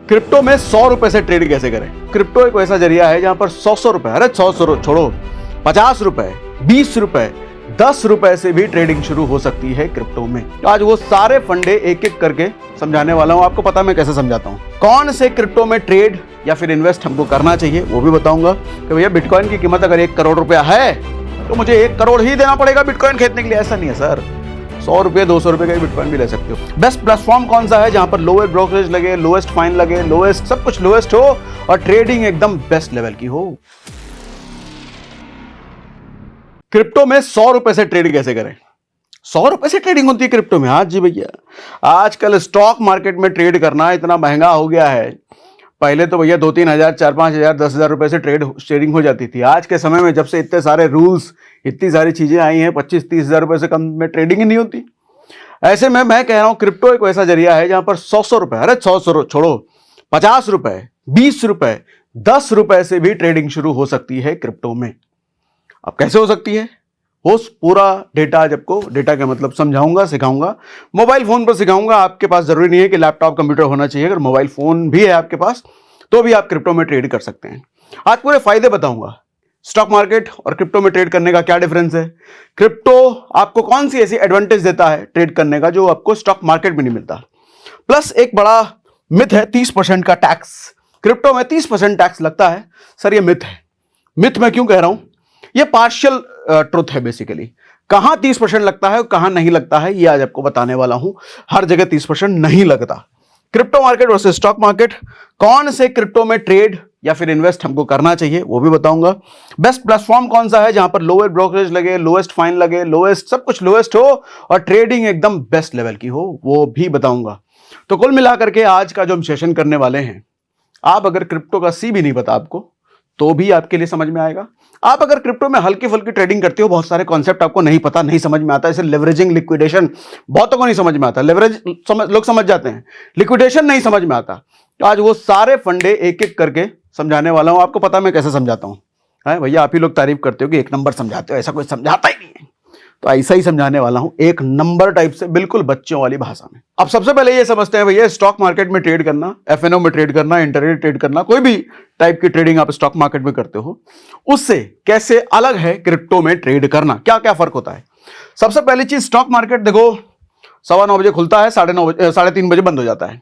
Crypto में 100 रुपए से ट्रेड कैसे करें। क्रिप्टो एक ऐसा जरिया है जहां पर 100 रुपए, अरे 100 छोड़ो, 50 रुपए, 20 रुपए, 10 रुपए से भी ट्रेडिंग शुरू हो सकती है क्रिप्टो में। आज वो सारे फंडे एक एक करके समझाने वाला हूं। आपको पता मैं कैसे समझाता हूं, कौन से क्रिप्टो में ट्रेड या फिर इन्वेस्ट हमको करना चाहिए वो भी बताऊंगा कि भैया बिटकॉइन की कीमत अगर 1 करोड़ रुपया है तो मुझे 1 करोड़ ही देना पड़ेगा बिटकॉइन खरीदने के लिए। ऐसा नहीं है सर, 100 रुपये 200 रुपये का बिटकॉइन भी ले सकते हो। बेस्ट प्लेटफॉर्म कौन सा है जहां पर लोएस्ट ब्रोकरेज लगे, लोएस्ट फाइन लगे, लोएस्ट सब कुछ लोएस्ट हो और ट्रेडिंग एकदम बेस्ट लेवल की हो। क्रिप्टो में 100 रुपए से ट्रेड कैसे करें। 100 रुपए से ट्रेडिंग होती है क्रिप्टो में। आज जी भैया, आजकल स्टॉक मार्केट में ट्रेड करना इतना महंगा हो गया है। पहले तो भैया 2-3 हजार, 4-5 हजार, 10 हजार रुपए से ट्रेडिंग हो जाती थी। आज के समय में जब से इतने सारे रूल्स, इतनी सारी चीजें आई हैं, 25-30 हजार रुपए से कम में ट्रेडिंग ही नहीं होती। ऐसे में मैं कह रहा हूं क्रिप्टो एक ऐसा जरिया है जहां पर 100 रुपए, अरे 100 छोड़ो, 50 रुपए, 20 रुपए, 10 रुपए से भी ट्रेडिंग शुरू हो सकती है क्रिप्टो में। अब कैसे हो सकती है वो पूरा डेटा आज आपको, डेटा का मतलब समझाऊंगा, सिखाऊंगा। मोबाइल फोन पर सिखाऊंगा। आपके पास जरूरी नहीं है कि लैपटॉप कंप्यूटर होना चाहिए। अगर मोबाइल फोन भी है आपके पास तो भी आप क्रिप्टो में ट्रेड कर सकते हैं। आज पूरे फायदे बताऊंगा। स्टॉक मार्केट और क्रिप्टो में ट्रेड करने का क्या डिफरेंस है, क्रिप्टो आपको कौन सी ऐसी एडवांटेज देता है ट्रेड करने का जो आपको स्टॉक मार्केट में नहीं मिलता। प्लस एक बड़ा मिथ है 30% का टैक्स। क्रिप्टो में 30% टैक्स लगता है। सर ये मिथ है। मिथ मैं क्यों कह रहा हूं, ये पार्शियल ट्रुथ है बेसिकली। कहां 30% लगता है और कहां नहीं लगता है ये आज आपको बताने वाला हूं। हर जगह 30% नहीं लगता। Crypto market versus stock market, कौन से क्रिप्टो में ट्रेड या फिर इन्वेस्ट हमको करना चाहिए वो भी बताऊंगा। बेस्ट प्लेटफॉर्म कौन सा है जहां पर लोएस्ट ब्रोकरेज लगे, लोएस्ट फाइन लगे, लोएस्ट सब कुछ लोएस्ट हो और ट्रेडिंग एकदम बेस्ट लेवल की हो वो भी बताऊंगा। तो कुल मिलाकर के आज का जो हम सेशन करने वाले हैं, आप अगर क्रिप्टो का सी भी नहीं पता आपको तो भी आपके लिए समझ में आएगा। आप अगर क्रिप्टो में हल्की फुल्की ट्रेडिंग करते हो, बहुत सारे कॉन्सेप्ट आपको नहीं पता, नहीं समझ में आता। जैसे लेवरेजिंग, लिक्विडेशन बहुतों को नहीं समझ में आता। लेवरेज लोग समझ जाते हैं, लिक्विडेशन नहीं समझ में आता। तो आज वो सारे फंडे एक एक करके समझाने वाला हूं। आपको पता मैं कैसे समझाता हूं भैया, आप ही लोग तारीफ करते हो कि 1 नंबर समझाते हो, ऐसा कोई समझाता ही नहीं है। तो ऐसा ही समझाने वाला हूं, 1 नंबर टाइप से, बिल्कुल बच्चों वाली भाषा में। अब सबसे पहले ये समझते हैं भैया, स्टॉक मार्केट में ट्रेड करना, एफएनओ में ट्रेड करना, इंटरडे ट्रेड करना, कोई भी टाइप की ट्रेडिंग आप स्टॉक मार्केट में करते हो, उससे कैसे अलग है क्रिप्टो में ट्रेड करना, क्या क्या फर्क होता है। सबसे पहली चीज, स्टॉक मार्केट देखो 9:15 बजे खुलता है, 3:30 बजे बंद हो जाता है।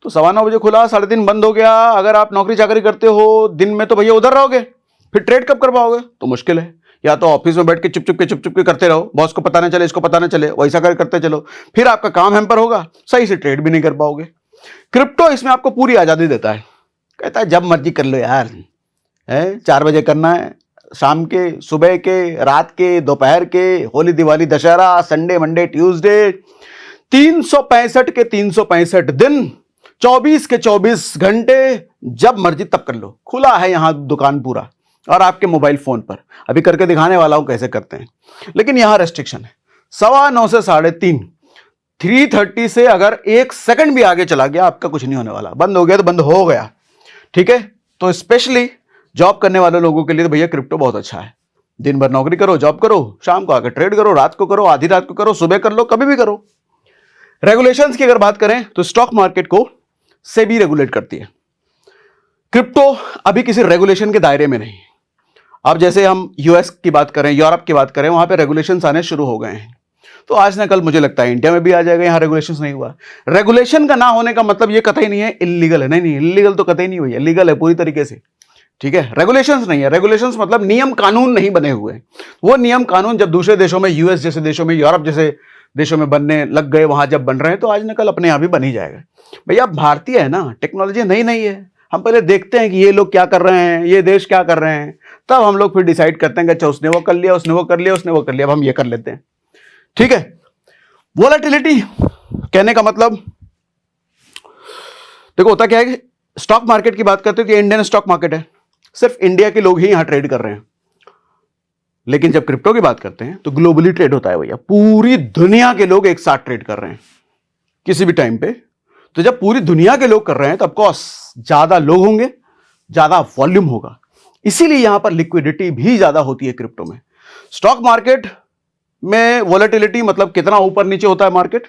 तो 9:15 बजे खुला, 3:30 बंद हो गया। अगर आप नौकरी चाकरी करते हो दिन में तो भैया उधर रहोगे, फिर ट्रेड कब कर पाओगे, तो मुश्किल है। या तो ऑफिस में बैठ के चुप चुप के करते रहो, बॉस को पता ना चले, इसको पता ना चले, वैसा करते चलो, फिर आपका काम हैम्पर होगा, सही से ट्रेड भी नहीं कर पाओगे। क्रिप्टो इसमें आपको पूरी आजादी देता है, कहता है जब मर्जी कर लो यार, 4 बजे करना है, शाम के, सुबह के, रात के, दोपहर के, Holi, Diwali, Dussehra, Sunday, Monday, Tuesday, 365 के 365 दिन, 24 के 24 घंटे, जब मर्जी तब कर लो। खुला है यहां दुकान पूरा, और आपके मोबाइल फोन पर। अभी करके दिखाने वाला हूं कैसे करते हैं, लेकिन यहां रेस्ट्रिक्शन है। 9:15 से 3:30, 3:30 से अगर 1 सेकंड भी आगे चला गया आपका कुछ नहीं होने वाला। बंद हो गया तो बंद हो गया, ठीक है। तो स्पेशली जॉब करने वाले लोगों के लिए तो भैया क्रिप्टो बहुत अच्छा है। दिन भर नौकरी करो, जॉब करो, शाम को आकर ट्रेड करो, रात को करो, आधी रात को करो, सुबह कर लो, कभी भी करो। रेगुलेशंस की अगर बात करें तो स्टॉक मार्केट को सेबी रेगुलेट करती है। क्रिप्टो अभी किसी रेगुलेशन के दायरे में नहीं। अब जैसे हम यूएस की बात करें, यूरोप की बात करें, वहां पे रेगुलेशंस आने शुरू हो गए हैं। तो आज ना कल मुझे लगता है इंडिया में भी आ जाएगा। यहां रेगुलेशंस नहीं हुआ। रेगुलेशन का ना होने का मतलब ये कतई नहीं है इल्लीगल है, नहीं, इल्लीगल तो कतई नहीं हुई है, लीगल है पूरी तरीके से, ठीक है। रेगुलेशंस नहीं है, रेगुलेशंस मतलब नियम कानून नहीं बने हुए। वो नियम कानून जब दूसरे देशों में, यूएस जैसे देशों में, यूरोप जैसे देशों में बनने लग गए, वहां जब बन रहे हैं तो आज न कल अपने यहां भी बन ही जाएगा। भैया भारतीय है ना, टेक्नोलॉजी नहीं है। हम पहले देखते हैं कि ये लोग क्या कर रहे हैं, ये देश क्या कर रहे हैं, तब हम लोग फिर डिसाइड करते हैं कि अच्छा उसने वो कर लिया, उसने वो कर लिया, उसने वो कर लिया, अब हम ये कर लेते हैं, ठीक है। वोलेटिलिटी कहने का मतलब देखो होता क्या है कि स्टॉक मार्केट की बात करते हो कि इंडियन स्टॉक मार्केट है, सिर्फ इंडिया के लोग ही यहां ट्रेड कर रहे हैं। लेकिन जब क्रिप्टो की बात करते हैं तो ग्लोबली ट्रेड होता है भैया, पूरी दुनिया के लोग एक साथ ट्रेड कर रहे हैं किसी भी टाइम पे। तो जब पूरी दुनिया के लोग कर रहे हैं तो ऑफकोर्स ज्यादा लोग होंगे, ज्यादा वॉल्यूम होगा, इसीलिए यहां पर लिक्विडिटी भी ज्यादा होती है क्रिप्टो में। स्टॉक मार्केट में वोलेटिलिटी मतलब कितना ऊपर नीचे होता है मार्केट,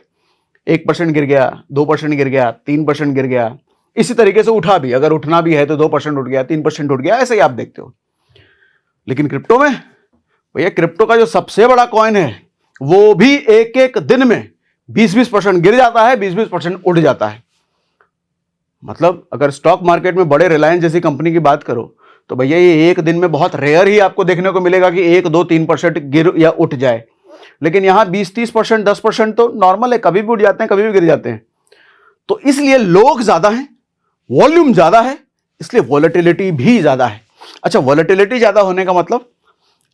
1% गिर गया, 2% गिर गया, 3% गिर गया, इसी तरीके से उठा भी, अगर उठना भी है तो 2% उठ गया, 3% उठ गया, ऐसे ही आप देखते हो। लेकिन क्रिप्टो में भैया, क्रिप्टो का जो सबसे बड़ा कॉइन है वो भी एक एक दिन में 20-20% गिर जाता है, 20-20% उठ जाता है। मतलब अगर स्टॉक मार्केट में बड़े रिलायंस जैसी कंपनी की बात करो तो भैया ये एक दिन में बहुत रेयर ही आपको देखने को मिलेगा कि 1-2-3% गिर या उठ जाए। लेकिन यहां 20-30%, 10% तो नॉर्मल है, कभी भी उठ जाते हैं, कभी भी गिर जाते हैं। तो इसलिए लोग ज्यादा हैं, वॉल्यूम ज्यादा है, इसलिए वॉलेटिलिटी भी ज्यादा है। अच्छा, वॉलेटिलिटी ज्यादा होने का मतलब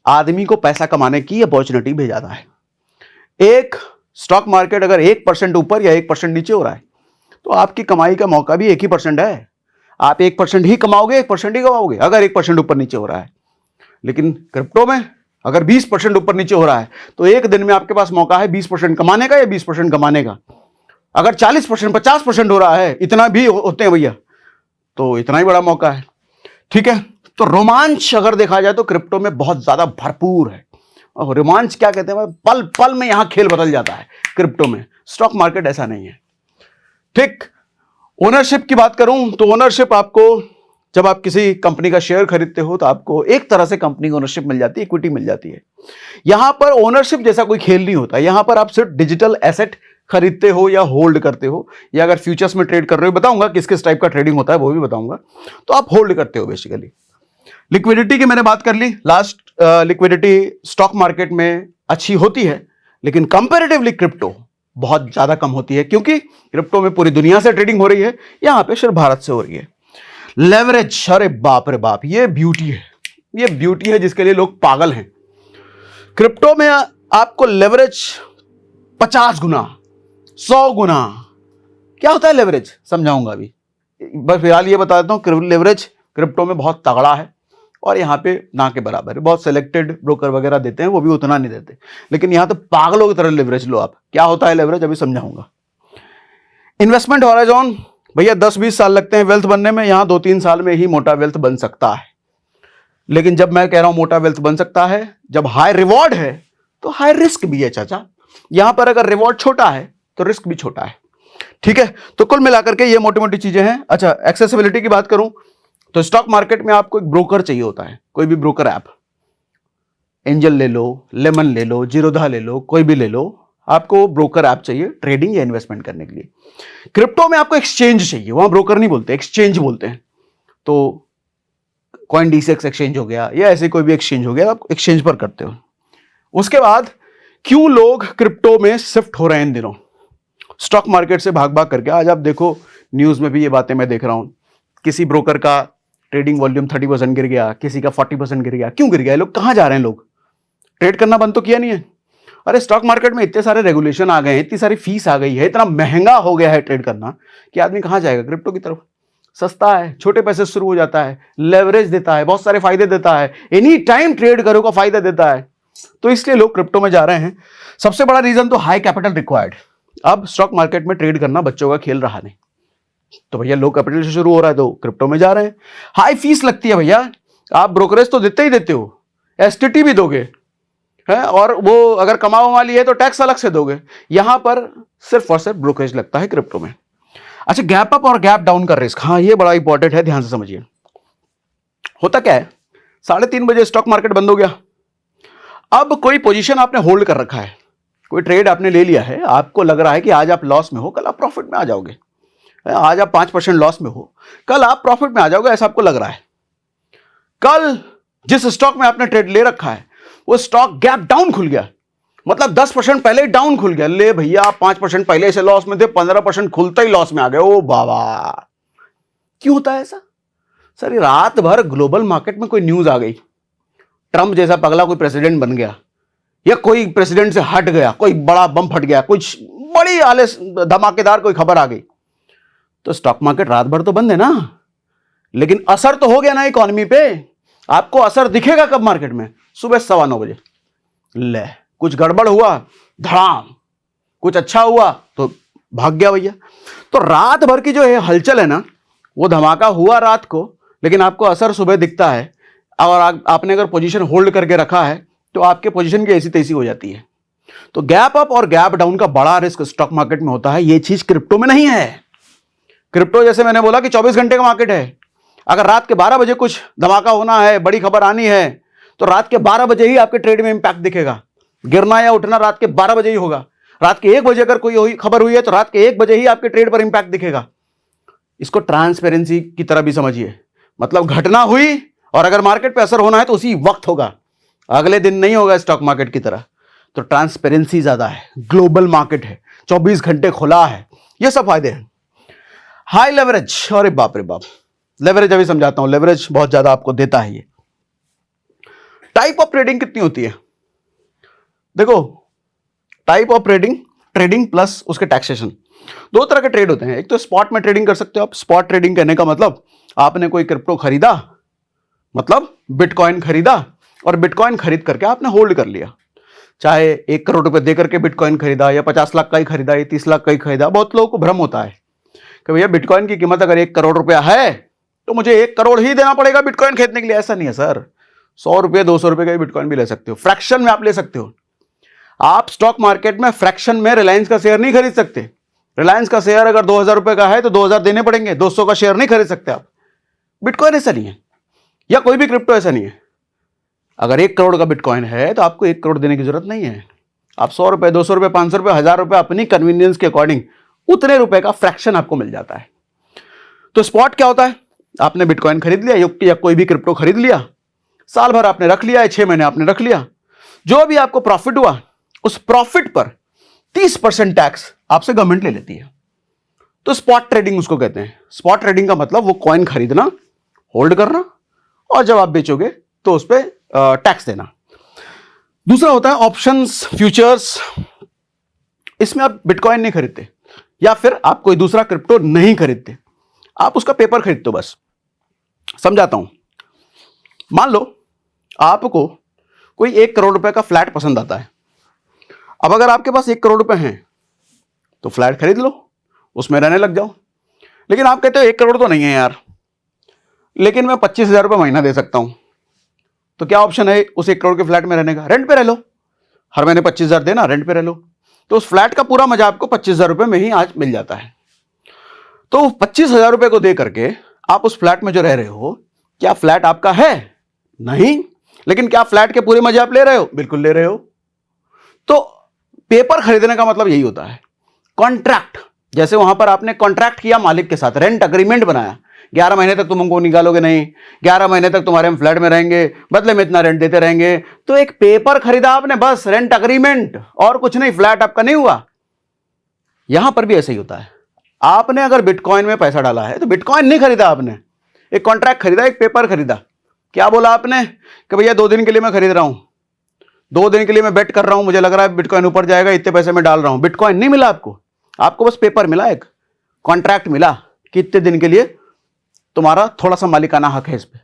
आदमी को पैसा कमाने की अपॉर्चुनिटी भी ज्यादा है। एक स्टॉक मार्केट अगर 1% ऊपर या 1% नीचे हो रहा है तो आपकी कमाई का मौका भी 1% है। आप 1% ही कमाओगे, 1% ही कमाओगे अगर 1% ऊपर नीचे हो रहा है। लेकिन क्रिप्टो में अगर 20% ऊपर नीचे हो रहा है तो एक दिन में आपके पास मौका है 20% कमाने का या 20% कमाने का। अगर 40%, 50% हो रहा है, इतना भी होते हैं भैया, तो इतना ही बड़ा मौका है। ठीक है, तो रोमांच अगर देखा जाए तो क्रिप्टो में बहुत ज्यादा भरपूर है। और रोमांच क्या कहते हैं, पल पल में यहां खेल बदल जाता है क्रिप्टो में। स्टॉक मार्केट ऐसा नहीं है। ठीक, ओनरशिप की बात करूं तो ओनरशिप आपको, जब आप किसी कंपनी का शेयर खरीदते हो तो आपको एक तरह से कंपनी की ओनरशिप मिल जाती है, इक्विटी मिल जाती है। यहां पर ओनरशिप जैसा कोई खेल नहीं होता। यहां पर आप सिर्फ डिजिटल एसेट खरीदते हो या होल्ड करते हो, या अगर फ्यूचर्स में ट्रेड कर रहे हो, बताऊंगा किस किस टाइप का ट्रेडिंग होता है वो भी बताऊंगा। तो आप होल्ड करते हो बेसिकली। लिक्विडिटी की मैंने बात कर ली। लास्ट, लिक्विडिटी स्टॉक मार्केट में अच्छी होती है, लेकिन कंपैरेटिवली क्रिप्टो बहुत ज्यादा कम होती है, क्योंकि क्रिप्टो में पूरी दुनिया से ट्रेडिंग हो रही है, यहां पे सिर्फ भारत से हो रही है। लेवरेज, अरे बाप रे बाप, ये ब्यूटी है, ये ब्यूटी है जिसके लिए लोग पागल हैं। क्रिप्टो में आपको लेवरेज 50 गुना, 100 गुना। क्या होता है लेवरेज, समझाऊंगा अभी। बस फिलहाल ये बता देता हूं, लेवरेज क्रिप्टो में बहुत तगड़ा है और यहां पे ना के बराबर है। बहुत सिलेक्टेड ब्रोकर वगैरह देते हैं, वो भी उतना नहीं देते, लेकिन यहां तो पागलों की तरह लेवरेज लो आप। क्या होता है लेवरेज, अभी समझाऊंगा। इन्वेस्टमेंट हॉराइजन भैया 10-20 साल लगते हैं वेल्थ बनने में, यहां 2-3 साल में ही मोटा वेल्थ बन सकता है। लेकिन जब मैं कह रहा हूं मोटा वेल्थ बन सकता है, जब हाई रिवॉर्ड है तो हाई रिस्क भी है चाचा। यहां पर अगर रिवॉर्ड छोटा है तो रिस्क भी छोटा है। ठीक है, तो कुल मिलाकर के ये मोटी मोटी चीजें हैं। अच्छा, एक्सेसिबिलिटी की बात करूं तो स्टॉक मार्केट में आपको एक ब्रोकर चाहिए होता है, कोई भी ब्रोकर ऐप, एंजल ले लो, लेमन ले लो, जीरोधा ले लो, कोई भी ले लो, आपको ब्रोकर ऐप चाहिए ट्रेडिंग या इन्वेस्टमेंट करने के लिए। क्रिप्टो में आपको एक्सचेंज चाहिए, वहां ब्रोकर नहीं बोलते, एक्सचेंज बोलते हैं। तो CoinDCX एक्सचेंज हो गया या ऐसे कोई भी एक्सचेंज हो गया, आप एक्सचेंज पर करते हो। उसके बाद क्यों लोग क्रिप्टो में शिफ्ट हो रहे हैं इन दिनों, स्टॉक मार्केट से भाग भाग करके। आज आप देखो न्यूज में भी ये बातें मैं देख रहा हूं, किसी ब्रोकर का ट्रेडिंग वॉल्यूम 30% गिर गया, किसी का 40% गिर गया। क्यों गिर गया, लोग कहां जा रहे हैं, लोग ट्रेड करना बंद तो किया नहीं है। अरे स्टॉक मार्केट में इतने सारे रेगुलेशन आ गए हैं, इतनी सारी फीस आ गई है, इतना महंगा हो गया है ट्रेड करना कि आदमी कहां जाएगा, क्रिप्टो की तरफ। सस्ता है, छोटे पैसे शुरू हो जाता है, लेवरेज देता है, बहुत सारे फायदे देता है, एनी टाइम ट्रेड करो का फायदा देता है, तो इसलिए लोग क्रिप्टो में जा रहे हैं। सबसे बड़ा रीजन तो हाई कैपिटल रिक्वायर्ड। अब स्टॉक मार्केट में ट्रेड करना बच्चों का खेल रहा नहीं, तो भैया लो कैपिटल से शुरू हो रहा है तो क्रिप्टो में जा रहे हैं। हाई फीस लगती है भैया, आप ब्रोकरेज तो देते ही देते हो, एसटीटी भी दोगे है, और वो अगर कमाओ वाली है तो टैक्स अलग से दोगे। यहां पर सिर्फ और सिर्फ ब्रोकरेज लगता है क्रिप्टो में। अच्छा, गैप अप और गैप डाउन का रिस्क, हाँ ये बड़ा इंपॉर्टेंट है, ध्यान से समझिए। होता क्या है, 3:30 बजे स्टॉक मार्केट बंद हो गया। अब कोई पोजीशन आपने होल्ड कर रखा है, कोई ट्रेड आपने ले लिया है, आपको लग रहा है कि आज आप लॉस में हो, कल आप प्रॉफिट में आ जाओगे। आज आप 5% लॉस में हो, कल आप प्रॉफिट में आ जाओगे, ऐसा आपको लग रहा है। कल जिस स्टॉक में आपने ट्रेड ले रखा है वो स्टॉक गैप डाउन खुल गया, मतलब 10% पहले ही डाउन खुल गया। ले भैया, आप 5% पहले से लॉस में थे, 15% खुलते ही लॉस में आ गए। ओ बाबा, क्यों होता है ऐसा? सर रात भर ग्लोबल मार्केट में कोई न्यूज आ गई, ट्रंप जैसा पगला कोई प्रेसिडेंट बन गया, या कोई प्रेसिडेंट से हट गया, कोई बड़ा बम फट गया, कुछ बड़ी आलिस धमाकेदार कोई खबर आ गई, तो स्टॉक मार्केट रात भर तो बंद है ना, लेकिन असर तो हो गया ना इकोनॉमी पे। आपको असर दिखेगा कब मार्केट में? सुबह 9:15 बजे। ले, कुछ गड़बड़ हुआ धड़ाम, कुछ अच्छा हुआ तो भाग गया भैया। तो रात भर की जो है हलचल है ना, वो धमाका हुआ रात को, लेकिन आपको असर सुबह दिखता है। और आपने अगर पोजीशन होल्ड करके रखा है तो आपके पोजीशन की ऐसी तैसी हो जाती है। तो गैप अप और गैप डाउन का बड़ा रिस्क स्टॉक मार्केट में होता है, ये चीज क्रिप्टो में नहीं है। क्रिप्टो जैसे मैंने बोला कि 24 घंटे का मार्केट है। अगर रात के 12 बजे कुछ धमाका होना है, बड़ी खबर आनी है, तो रात के 12 बजे ही आपके ट्रेड में इंपैक्ट दिखेगा। गिरना या उठना रात के 12 बजे ही होगा। रात के 1 बजे अगर कोई खबर हुई है तो रात के 1 बजे ही आपके ट्रेड पर इंपैक्ट दिखेगा। इसको ट्रांसपेरेंसी की तरह भी समझिए, मतलब घटना हुई और अगर मार्केट पे असर होना है तो उसी वक्त होगा, अगले दिन नहीं होगा स्टॉक मार्केट की तरह। तो ट्रांसपेरेंसी ज्यादा है, ग्लोबल मार्केट है, 24 घंटे खुला है, ये सब फायदे हैं। हाई लेवरेज, अरे बाप रे बाप, लेवरेज अभी समझाता हूं। लेवरेज बहुत ज्यादा आपको देता है ये। टाइप ऑफ ट्रेडिंग कितनी होती है? देखो, टाइप ऑफ ट्रेडिंग प्लस उसके टैक्सेशन, दो तरह के ट्रेड होते हैं। एक तो स्पॉट में ट्रेडिंग कर सकते हो आप। स्पॉट ट्रेडिंग कहने का मतलब आपने कोई क्रिप्टो खरीदा, मतलब बिटकॉइन खरीदा, और बिटकॉइन खरीद करके आपने होल्ड कर लिया। चाहे 1 करोड़ रुपए दे करके बिटकॉइन खरीदा, या 50 लाख का ही खरीदा, या 30 लाख का ही खरीदा। बहुत लोगों को भ्रम होता है कि भैया बिटकॉइन की कीमत अगर 1 करोड़ रुपया है तो मुझे 1 करोड़ ही देना पड़ेगा बिटकॉइन खरीदने के लिए। ऐसा नहीं है सर, 100 रुपये 200 रुपये का भी बिटकॉइन भी ले सकते हो, फ्रैक्शन में आप ले सकते हो। आप स्टॉक मार्केट में फ्रैक्शन में रिलायंस का शेयर नहीं खरीद सकते। रिलायंस का शेयर अगर 2000 रुपए का है तो 2000 देने पड़ेंगे, 200 का शेयर नहीं खरीद सकते आप। बिटकॉइन ऐसा नहीं है, या कोई भी क्रिप्टो ऐसा नहीं है। अगर 1 करोड़ का बिटकॉइन है तो आपको 1 करोड़ देने की जरूरत नहीं है। आप 100 रुपए 200 रुपए 500 रुपए 1000 रुपए अपनी कन्वीनियंस के अकॉर्डिंग उतने रुपए का फ्रैक्शन आपको मिल जाता है। तो स्पॉट क्या होता है? आपने बिटकॉइन खरीद लिया या कोई भी क्रिप्टो खरीद लिया, साल भर आपने रख लिया, 6 महीने आपने रख लिया, जो भी आपको प्रॉफिट हुआ उस प्रॉफिट पर 30% टैक्स आपसे गवर्नमेंट ले लेती है। तो स्पॉट ट्रेडिंग उसको कहते हैं। स्पॉट ट्रेडिंग का मतलब वो कॉइन खरीदना, होल्ड करना, और जब आप बेचोगे तो उस पर टैक्स देना। दूसरा होता है ऑप्शंस, फ्यूचर्स। इसमें आप बिटकॉइन नहीं खरीदते, या फिर आप कोई दूसरा क्रिप्टो नहीं खरीदते, आप उसका पेपर खरीदते हो। बस समझाता हूं। मान लो आपको कोई 1 करोड़ रुपए का फ्लैट पसंद आता है। अब अगर आपके पास 1 करोड़ रुपए हैं तो फ्लैट खरीद लो, उसमें रहने लग जाओ। लेकिन आप कहते हो 1 करोड़ तो नहीं है यार, लेकिन मैं 25,000 रुपये महीना दे सकता हूं। तो क्या ऑप्शन है उस 1 करोड़ के फ्लैट में रहने का? रेंट पे रह लो, हर महीने 25,000 देना, रेंट पे रह लो। तो उस फ्लैट का पूरा मजा आपको 25,000 रुपये में ही आज मिल जाता है। तो 25,000 रुपये को दे करके आप उस फ्लैट में जो रह रहे हो, क्या फ्लैट आपका है? नहीं। लेकिन क्या फ्लैट के पूरे मजे आप ले रहे हो? बिल्कुल ले रहे हो। तो पेपर खरीदने का मतलब यही होता है, कॉन्ट्रैक्ट। जैसे वहां पर आपने कॉन्ट्रैक्ट किया मालिक के साथ, रेंट अग्रीमेंट बनाया, 11 महीने तक तुम हमको निकालोगे नहीं, 11 महीने तक तुम्हारे हम फ्लैट में रहेंगे, बदले में इतना रेंट देते रहेंगे। तो एक पेपर खरीदा आपने, बस रेंट अग्रीमेंट, और कुछ नहीं, फ्लैट आपका नहीं हुआ। यहां पर भी ऐसे ही होता है। आपने अगर बिटकॉइन में पैसा डाला है तो बिटकॉइन नहीं खरीदा आपने, एक कॉन्ट्रैक्ट खरीदा, एक पेपर खरीदा। क्या बोला आपने कि भैया 2 दिन के लिए मैं खरीद रहा हूं, 2 दिन के लिए मैं बेट कर रहा हूं, मुझे लग रहा है बिटकॉइन ऊपर जाएगा, इतने पैसे में डाल रहा हूं। बिटकॉइन नहीं मिला आपको, आपको बस पेपर मिला, एक कॉन्ट्रैक्ट मिला कि इतने दिन के लिए तुम्हारा थोड़ा सा मालिकाना हक है, इस पे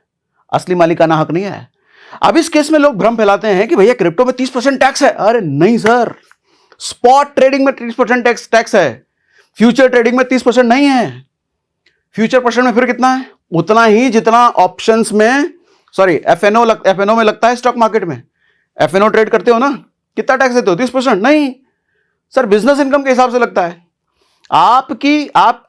असली मालिकाना हक नहीं है। अब इस केस में लोग भ्रम फैलाते हैं कि भैया क्रिप्टो में 30% टैक्स है। अरे नहीं सर, स्पॉट ट्रेडिंग में 30% टैक्स है, फ्यूचर ट्रेडिंग में 30% नहीं है। फ्यूचर परसेंट में फिर कितना है? उतना ही जितना ऑप्शंस में, सॉरी एफएनओ में लगता है स्टॉक मार्केट में। एफएनओ ट्रेड करते हो ना, कितना टैक्स देते हो? 30%? नहीं सर, बिजनेस इनकम के हिसाब से लगता है। आप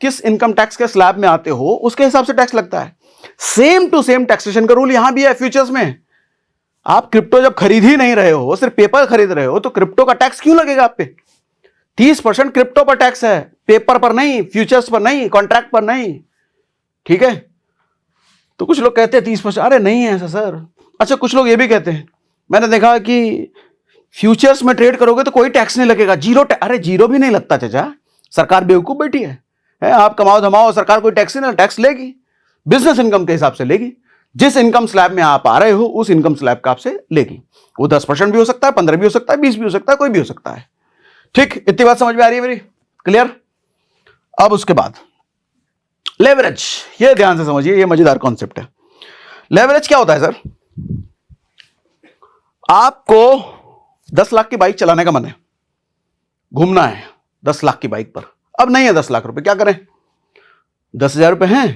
किस इनकम टैक्स के स्लैब में आते हो उसके हिसाब से टैक्स लगता है। सेम टू सेम टैक्सेशन का रूल यहां भी है फ्यूचर्स में। आप क्रिप्टो जब खरीद ही नहीं रहे हो, सिर्फ पेपर खरीद रहे हो, तो क्रिप्टो का टैक्स क्यों लगेगा आप पे? 30% क्रिप्टो पर टैक्स है, पेपर पर नहीं, फ्यूचर्स पर नहीं, कॉन्ट्रैक्ट पर नहीं। ठीक है? तो कुछ लोग कहते हैं 30%, अरे नहीं है ऐसा सर। अच्छा, कुछ लोग ये भी कहते हैं, मैंने देखा कि फ्यूचर्स में ट्रेड करोगे तो कोई टैक्स नहीं लगेगा, जीरो। अरे जीरो भी नहीं लगता चाचा, सरकार बेवकूफ बैठी है। आप कमाओ धमाओ, सरकार कोई टैक्स नहीं, टैक्स लेगी, बिजनेस इनकम के हिसाब से लेगी। जिस इनकम स्लैब में आप आ रहे हो उस इनकम स्लैब का आपसे लेगी। वो 10% भी हो सकता है, 15 भी हो सकता है, 20 भी हो सकता है, कोई भी हो सकता है। ठीक, इतनी बात समझ में आ रही है मेरी? क्लियर? अब उसके बाद लेवरेज, ये ध्यान से समझिए, ये मजेदार कॉन्सेप्ट है। लेवरेज क्या होता है सर? आपको 10 लाख की बाइक चलाने का मन है, घूमना है 10 लाख की बाइक पर। अब नहीं है 10 लाख रुपए, क्या करें? 10,000 रुपए हैं,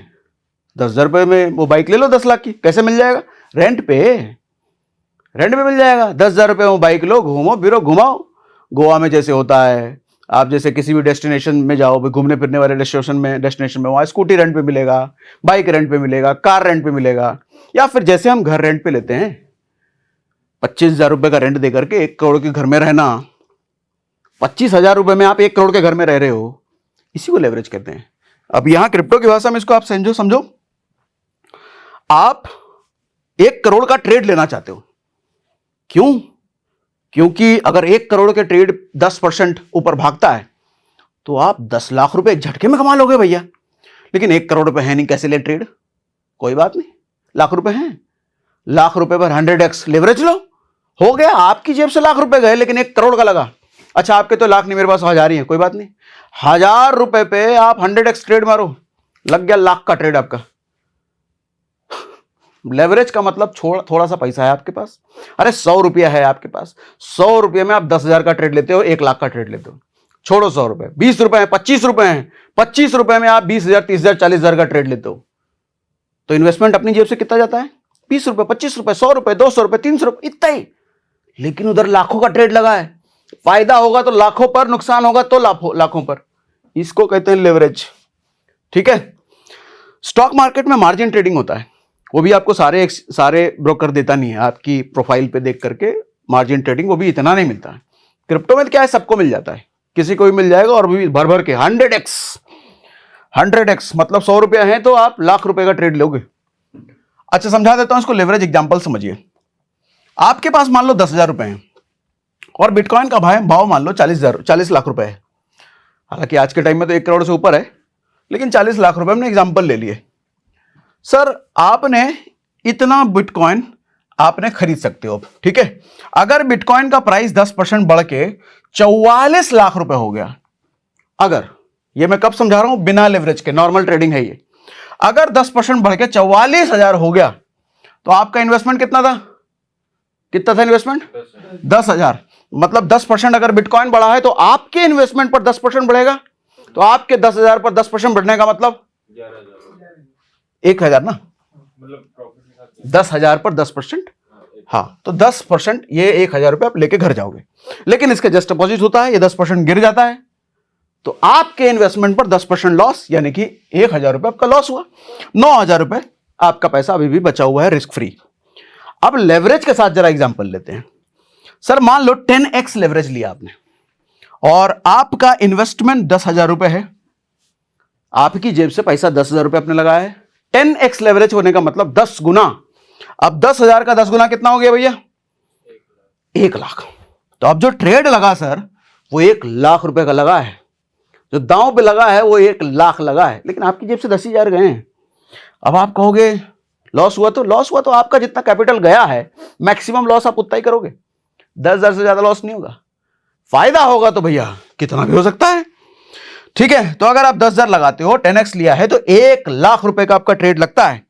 10,000 रुपए में वो बाइक ले लो 10 लाख की। कैसे मिल जाएगा? रेंट पे मिल जाएगा। 10,000 रुपए में बाइक लो, घूमो फिरो, घुमाओ। गोवा में जैसे होता है, आप जैसे किसी भी डेस्टिनेशन में जाओ, घूमने फिरने वाले डेस्टिनेशन में वहाँ स्कूटी रेंट पे मिलेगा, बाइक रेंट पे मिलेगा, कार रेंट पे मिलेगा, या फिर जैसे हम घर रेंट पे लेते हैं 25,000 रुपये का रेंट दे करके 1 करोड़ के घर में रहना, 25,000 रुपये में आप 1 करोड़ के घर में रह रहे हो, इसी को लेवरेज कहते हैं। अब यहां क्रिप्टो की भाषा में इसको आप समझो आप 1 करोड़ का ट्रेड लेना चाहते हो। क्यों? क्योंकि अगर 1 करोड़ के ट्रेड 10% ऊपर भागता है तो आप 10 लाख रुपए एक झटके में कमा लोगे भैया। लेकिन 1 करोड़ रुपए है नहीं, कैसे ले ट्रेड? कोई बात नहीं, लाख रुपए हैं, लाख रुपए पर 100x लेवरेज लो, हो गया। आपकी जेब से लाख रुपए गए लेकिन 1 करोड़ का लगा। अच्छा, आपके तो लाख नहीं, मेरे पास 1000 ही है, कोई बात नहीं, 1000 रुपए पे आप 100x ट्रेड मारो, लग गया लाख का ट्रेड आपका। लेवरेज का मतलब थोड़ा सा पैसा है आपके पास। अरे 100 रुपया है आपके पास, 100 रुपये में आप 10,000 का ट्रेड लेते हो, 1 लाख का ट्रेड लेते हो। छोड़ो 100 रुपए, 20 रुपए हैं, 25 रुपए हैं, 25 रुपए में आप 20,000, 30,000, 40,000 का ट्रेड लेते हो। तो इन्वेस्टमेंट अपनी जेब से कितना जाता है? 20 रुपए, 25 रुपए, 100 रुपए, 200 रुपए, 300 रुपए, इतना ही। लेकिन उधर लाखों का ट्रेड लगा है, फायदा होगा तो लाखों पर, नुकसान होगा तो लाखों पर। इसको कहते हैं लेवरेज। ठीक है। स्टॉक मार्केट में मार्जिन ट्रेडिंग होता है, वो भी आपको सारे ब्रोकर देता नहीं है। आपकी प्रोफाइल पे देख करके मार्जिन ट्रेडिंग वो भी इतना नहीं मिलता है। क्रिप्टो में क्या है, सबको मिल जाता है, किसी को भी मिल जाएगा, और भी भर भर के 100x मतलब 100 रुपया है तो आप लाख रुपए का ट्रेड लोगे। अच्छा, समझा देता हूं इसको, लेवरेज एग्जांपल समझिए। आपके पास मान लो 10,000 रुपए हैं और बिटकॉइन का भाव मान लो 40 लाख रुपए है। हालांकि आज के टाइम में तो 1 करोड़ से ऊपर है, लेकिन 40 लाख रुपए हमने एग्जांपल ले लिए। सर, आपने इतना बिटकॉइन आपने खरीद सकते हो। ठीक है। अगर बिटकॉइन का प्राइस 10% बढ़ के 44 लाख रुपए हो गया, अगर, ये मैं कब समझा रहा हूं, बिना लेवरेज के, नॉर्मल ट्रेडिंग है ये। अगर 10% बढ़ के 44,000 हो गया तो आपका इन्वेस्टमेंट कितना था? कितना था इन्वेस्टमेंट? 10,000। मतलब 10% अगर बिटकॉइन बढ़ा है तो आपके इन्वेस्टमेंट पर 10% बढ़ेगा, तो आपके 10,000 पर 10% बढ़ने का मतलब 1,000 ना, मतलब 10,000 पर 10%। हाँ, तो 10% ये 1,000 रुपये आप लेके घर जाओगे। लेकिन इसका जस्ट अपोजिट होता है, ये 10% गिर जाता है तो आपके इन्वेस्टमेंट पर 10% लॉस, यानी कि 1,000 रुपये आपका लॉस हुआ। 9,000 रुपये आपका पैसा अभी भी बचा हुआ है रिस्क फ्री। अब लेवरेज के साथ जरा एग्जांपल लेते हैं। सर, मान लो 10x लेवरेज लिया आपने और आपका इन्वेस्टमेंट 10,000 रुपये है, आपकी जेब से पैसा 10,000 रुपये आपने लगाया है। 10x लेवरेज होने का मतलब 10 गुना। अब 10,000 का 10 गुना कितना हो गया भैया? 1 लाख। तो अब जो ट्रेड लगा सर, वो 1 लाख रुपए का लगा है, जो दांव पे लगा है वो 1 लाख लगा है, लेकिन आपकी जेब से 10,000 गए हैं। अब आप कहोगे लॉस हुआ, तो लॉस हुआ तो आपका जितना कैपिटल गया है मैक्सिमम लॉस आप उतना ही करोगे, 10,000 से ज्यादा लॉस नहीं होगा। फायदा होगा तो भैया कितना भी हो सकता है। ठीक है। तो अगर आप 10,000 लगाते हो, 10x लिया है, तो 1 लाख रुपए का आपका ट्रेड लगता है।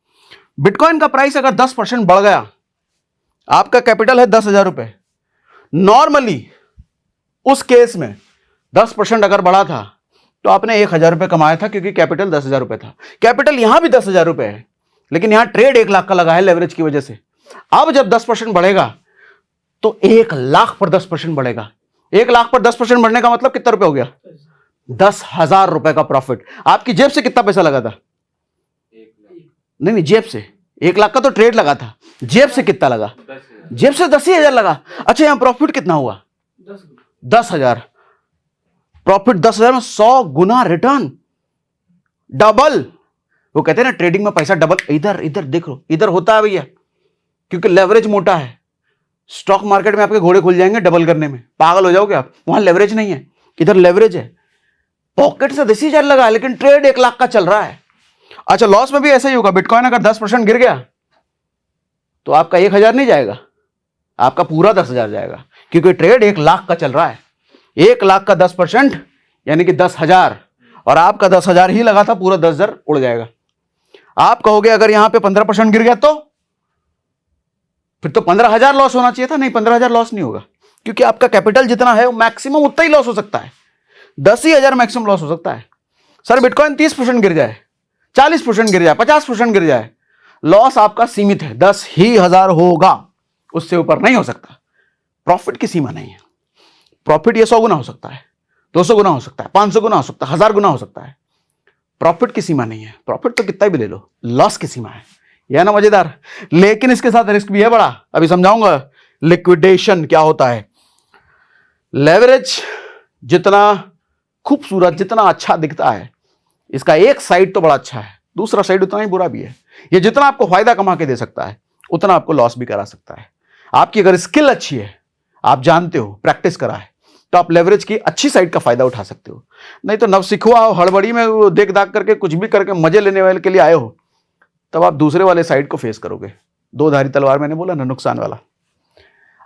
बिटकॉइन का प्राइस अगर 10% बढ़ गया, आपका कैपिटल है 10,000 रुपए। नॉर्मली उस केस में 10% अगर बढ़ा था तो आपने 1,000 रुपए कमाया था, क्योंकि कैपिटल 10,000 रुपए था। कैपिटल यहां भी 10,000 रुपए है, लेकिन यहां ट्रेड 1 लाख का लगा है लेवरेज की वजह से। अब जब 10% बढ़ेगा तो 1 लाख पर 10% बढ़ेगा। 1 लाख पर 10% बढ़ने का मतलब कितना रुपए हो गया? 10,000 रुपए का प्रॉफिट। आपकी जेब से कितना पैसा लगा था? नहीं, जेब से 1 लाख का तो ट्रेड लगा था, जेब से कितना लगा? जेब से 10,000 लगा। अच्छा, यहां प्रॉफिट कितना हुआ? 10,000। प्रॉफिट 10,000 में 100 गुना रिटर्न, डबल। वो कहते हैं ना ट्रेडिंग में पैसा डबल। इधर देखो, इधर होता है भैया, क्योंकि लेवरेज मोटा है। स्टॉक मार्केट में आपके घोड़े खुल जाएंगे डबल करने में, पागल हो जाओगे आप। वहां लेवरेज नहीं है, इधर लेवरेज है। पॉकेट से 10,000 लगा, लेकिन ट्रेड 1 लाख का चल रहा है। अच्छा, लॉस में भी ऐसा ही होगा। बिटकॉइन अगर 10% गिर गया तो आपका 1,000 नहीं जाएगा, आपका पूरा 10,000 जाएगा, क्योंकि ट्रेड 1 लाख का चल रहा है। 1 लाख का 10% यानी कि 10,000, और आपका 10,000 ही लगा था, पूरा 10,000 उड़ जाएगा। आप कहोगे अगर यहां पे 15% गिर गया तो फिर तो 15,000 लॉस होना चाहिए था। नहीं, 15,000 लॉस नहीं होगा, क्योंकि आपका कैपिटल जितना है वो मैक्सिमम उतना ही लॉस हो सकता है। 10,000 मैक्सिमम लॉस हो सकता है। सर, बिटकॉइन 30% गिर जाए, 40% गिर जाए, 50% गिर जाए, लॉस आपका सीमित है, 10,000 होगा, उससे ऊपर नहीं हो सकता। प्रॉफिट की सीमा नहीं है। प्रॉफिट ये 100 गुना हो सकता है, 200 गुना हो सकता है, 500 गुना हो सकता है, 1000 गुना हो सकता है। प्रॉफिट की सीमा नहीं है, प्रॉफिट तो कितना भी ले लो, लॉस की सीमा है। यह ना मजेदार, लेकिन इसके साथ रिस्क भी है बड़ा, अभी समझाऊंगा। लिक्विडेशन क्या होता है। लेवरेज जितना खूबसूरत, जितना अच्छा दिखता है, इसका एक साइड तो बड़ा अच्छा है, दूसरा साइड उतना ही बुरा भी है। ये जितना आपको फायदा कमा के दे सकता है, उतना आपको लॉस भी करा सकता है। आपकी अगर स्किल अच्छी है, आप जानते हो, प्रैक्टिस करा है, तो आप लेवरेज की अच्छी साइड का फायदा उठा सकते हो। नहीं तो नव सिखुआ हो, हड़बड़ी में वो देख दाख करके कुछ भी करके मजे लेने वाले के लिए आए हो, तब आप दूसरे वाले साइड को फेस करोगे। दो धारी तलवार मैंने बोला ना, नुकसान वाला।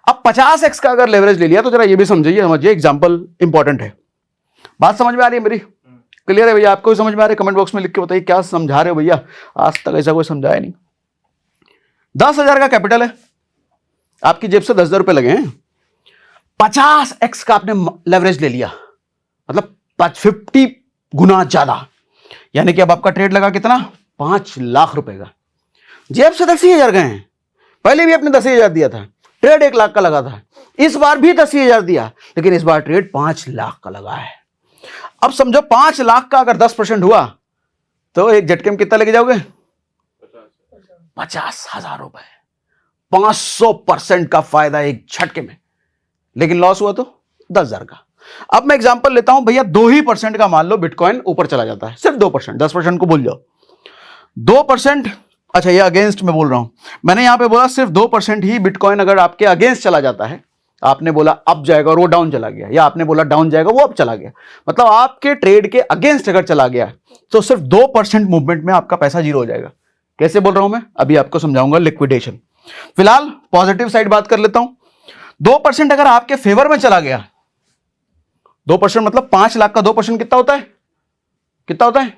अब 50x का अगर लेवरेज ले लिया तो जरा ये भी समझिए, एग्जांपल इंपॉर्टेंट है। बात समझ में आ रही है मेरी? क्लियर है भैया? आपको भी समझ में आ रही है? कमेंट बॉक्स में लिख के बताइए क्या समझा रहे हो भैया, आज तक ऐसा कोई समझाया नहीं। 10,000 का कैपिटल है, आपकी जेब से 10,000 रुपए लगे हैं, 50x का आपने लेवरेज ले लिया, मतलब 50 गुना ज्यादा। यानी कि अब आपका ट्रेड लगा कितना? 5 लाख रुपए का। जेब से 10,000 गए हैं, पहले भी आपने 10,000 दिया था, ट्रेड 1 लाख का लगा था, इस बार भी 10,000 दिया, लेकिन इस बार ट्रेड 5 लाख का लगा है। अब समझो 5 लाख का अगर 10% हुआ तो एक झटके में कितना लेके जाओगे? 50,000 रुपए। 500% का फायदा एक झटके में, लेकिन लॉस हुआ तो 10,000 का। अब मैं एग्जांपल लेता हूं भैया, 2% का मान लो बिटकॉइन ऊपर चला जाता है, सिर्फ 2%, 10% को भूल जाओ, 2%। अच्छा, ये अगेंस्ट में बोल रहा हूं, मैंने यहां पे बोला सिर्फ 2% ही बिटकॉइन अगर आपके अगेंस्ट चला जाता है, आपने बोला अप जाएगा और वो डाउन चला गया, या आपने बोला डाउन जाएगा वो अप चला गया, मतलब आपके ट्रेड के अगेंस्ट अगर चला गया तो सिर्फ 2% मूवमेंट में आपका पैसा जीरो हो जाएगा। कैसे बोल रहा हूं मैं, अभी आपको समझाऊंगा लिक्विडेशन। फिलहाल पॉजिटिव साइड बात कर लेता हूं। 2% अगर आपके फेवर में चला गया, 2% मतलब 5 लाख का 2% कितना होता है? कितना होता है?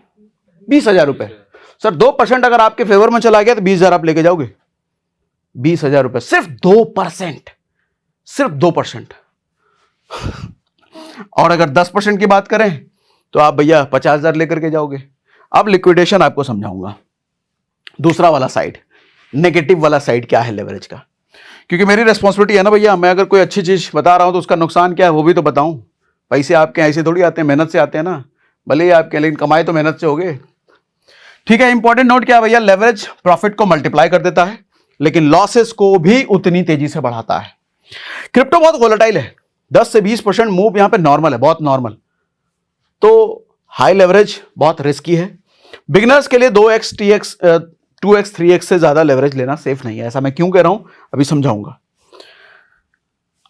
20,000 रुपए। सर 2% अगर आपके फेवर में चला गया तो 20,000 आप लेके जाओगे? 20,000 रुपए, सिर्फ 2%, सिर्फ 2%। और अगर 10% की बात करें तो आप भैया 50,000 लेकर के जाओगे। अब लिक्विडेशन आपको समझाऊंगा, दूसरा वाला साइड, नेगेटिव वाला साइड क्या है लेवरेज का, क्योंकि मेरी रिस्पॉन्सिबिलिटी है ना भैया, मैं अगर कोई अच्छी चीज बता रहा हूं तो उसका नुकसान क्या है वो भी तो बताऊं। पैसे आपके ऐसे थोड़ी आते हैं, मेहनत से आते हैं ना, भले ही आपके, लेकिन कमाए तो मेहनत से होगे। ठीक है, इंपॉर्टेंट नोट क्या है भैया, लेवरेज प्रॉफिट को मल्टीप्लाई कर देता है, लेकिन लॉसेस को भी उतनी तेजी से बढ़ाता है। क्रिप्टो बहुत वोलेटाइल है, 10 से 20% मूव यहां पे नॉर्मल है, बहुत नॉर्मल। तो हाई लेवरेज बहुत रिस्की है। बिगिनर्स के लिए 2x 2x 3x से ज्यादा लेवरेज लेना सेफ नहीं है। ऐसा मैं क्यों कह रहा हूं अभी समझाऊंगा।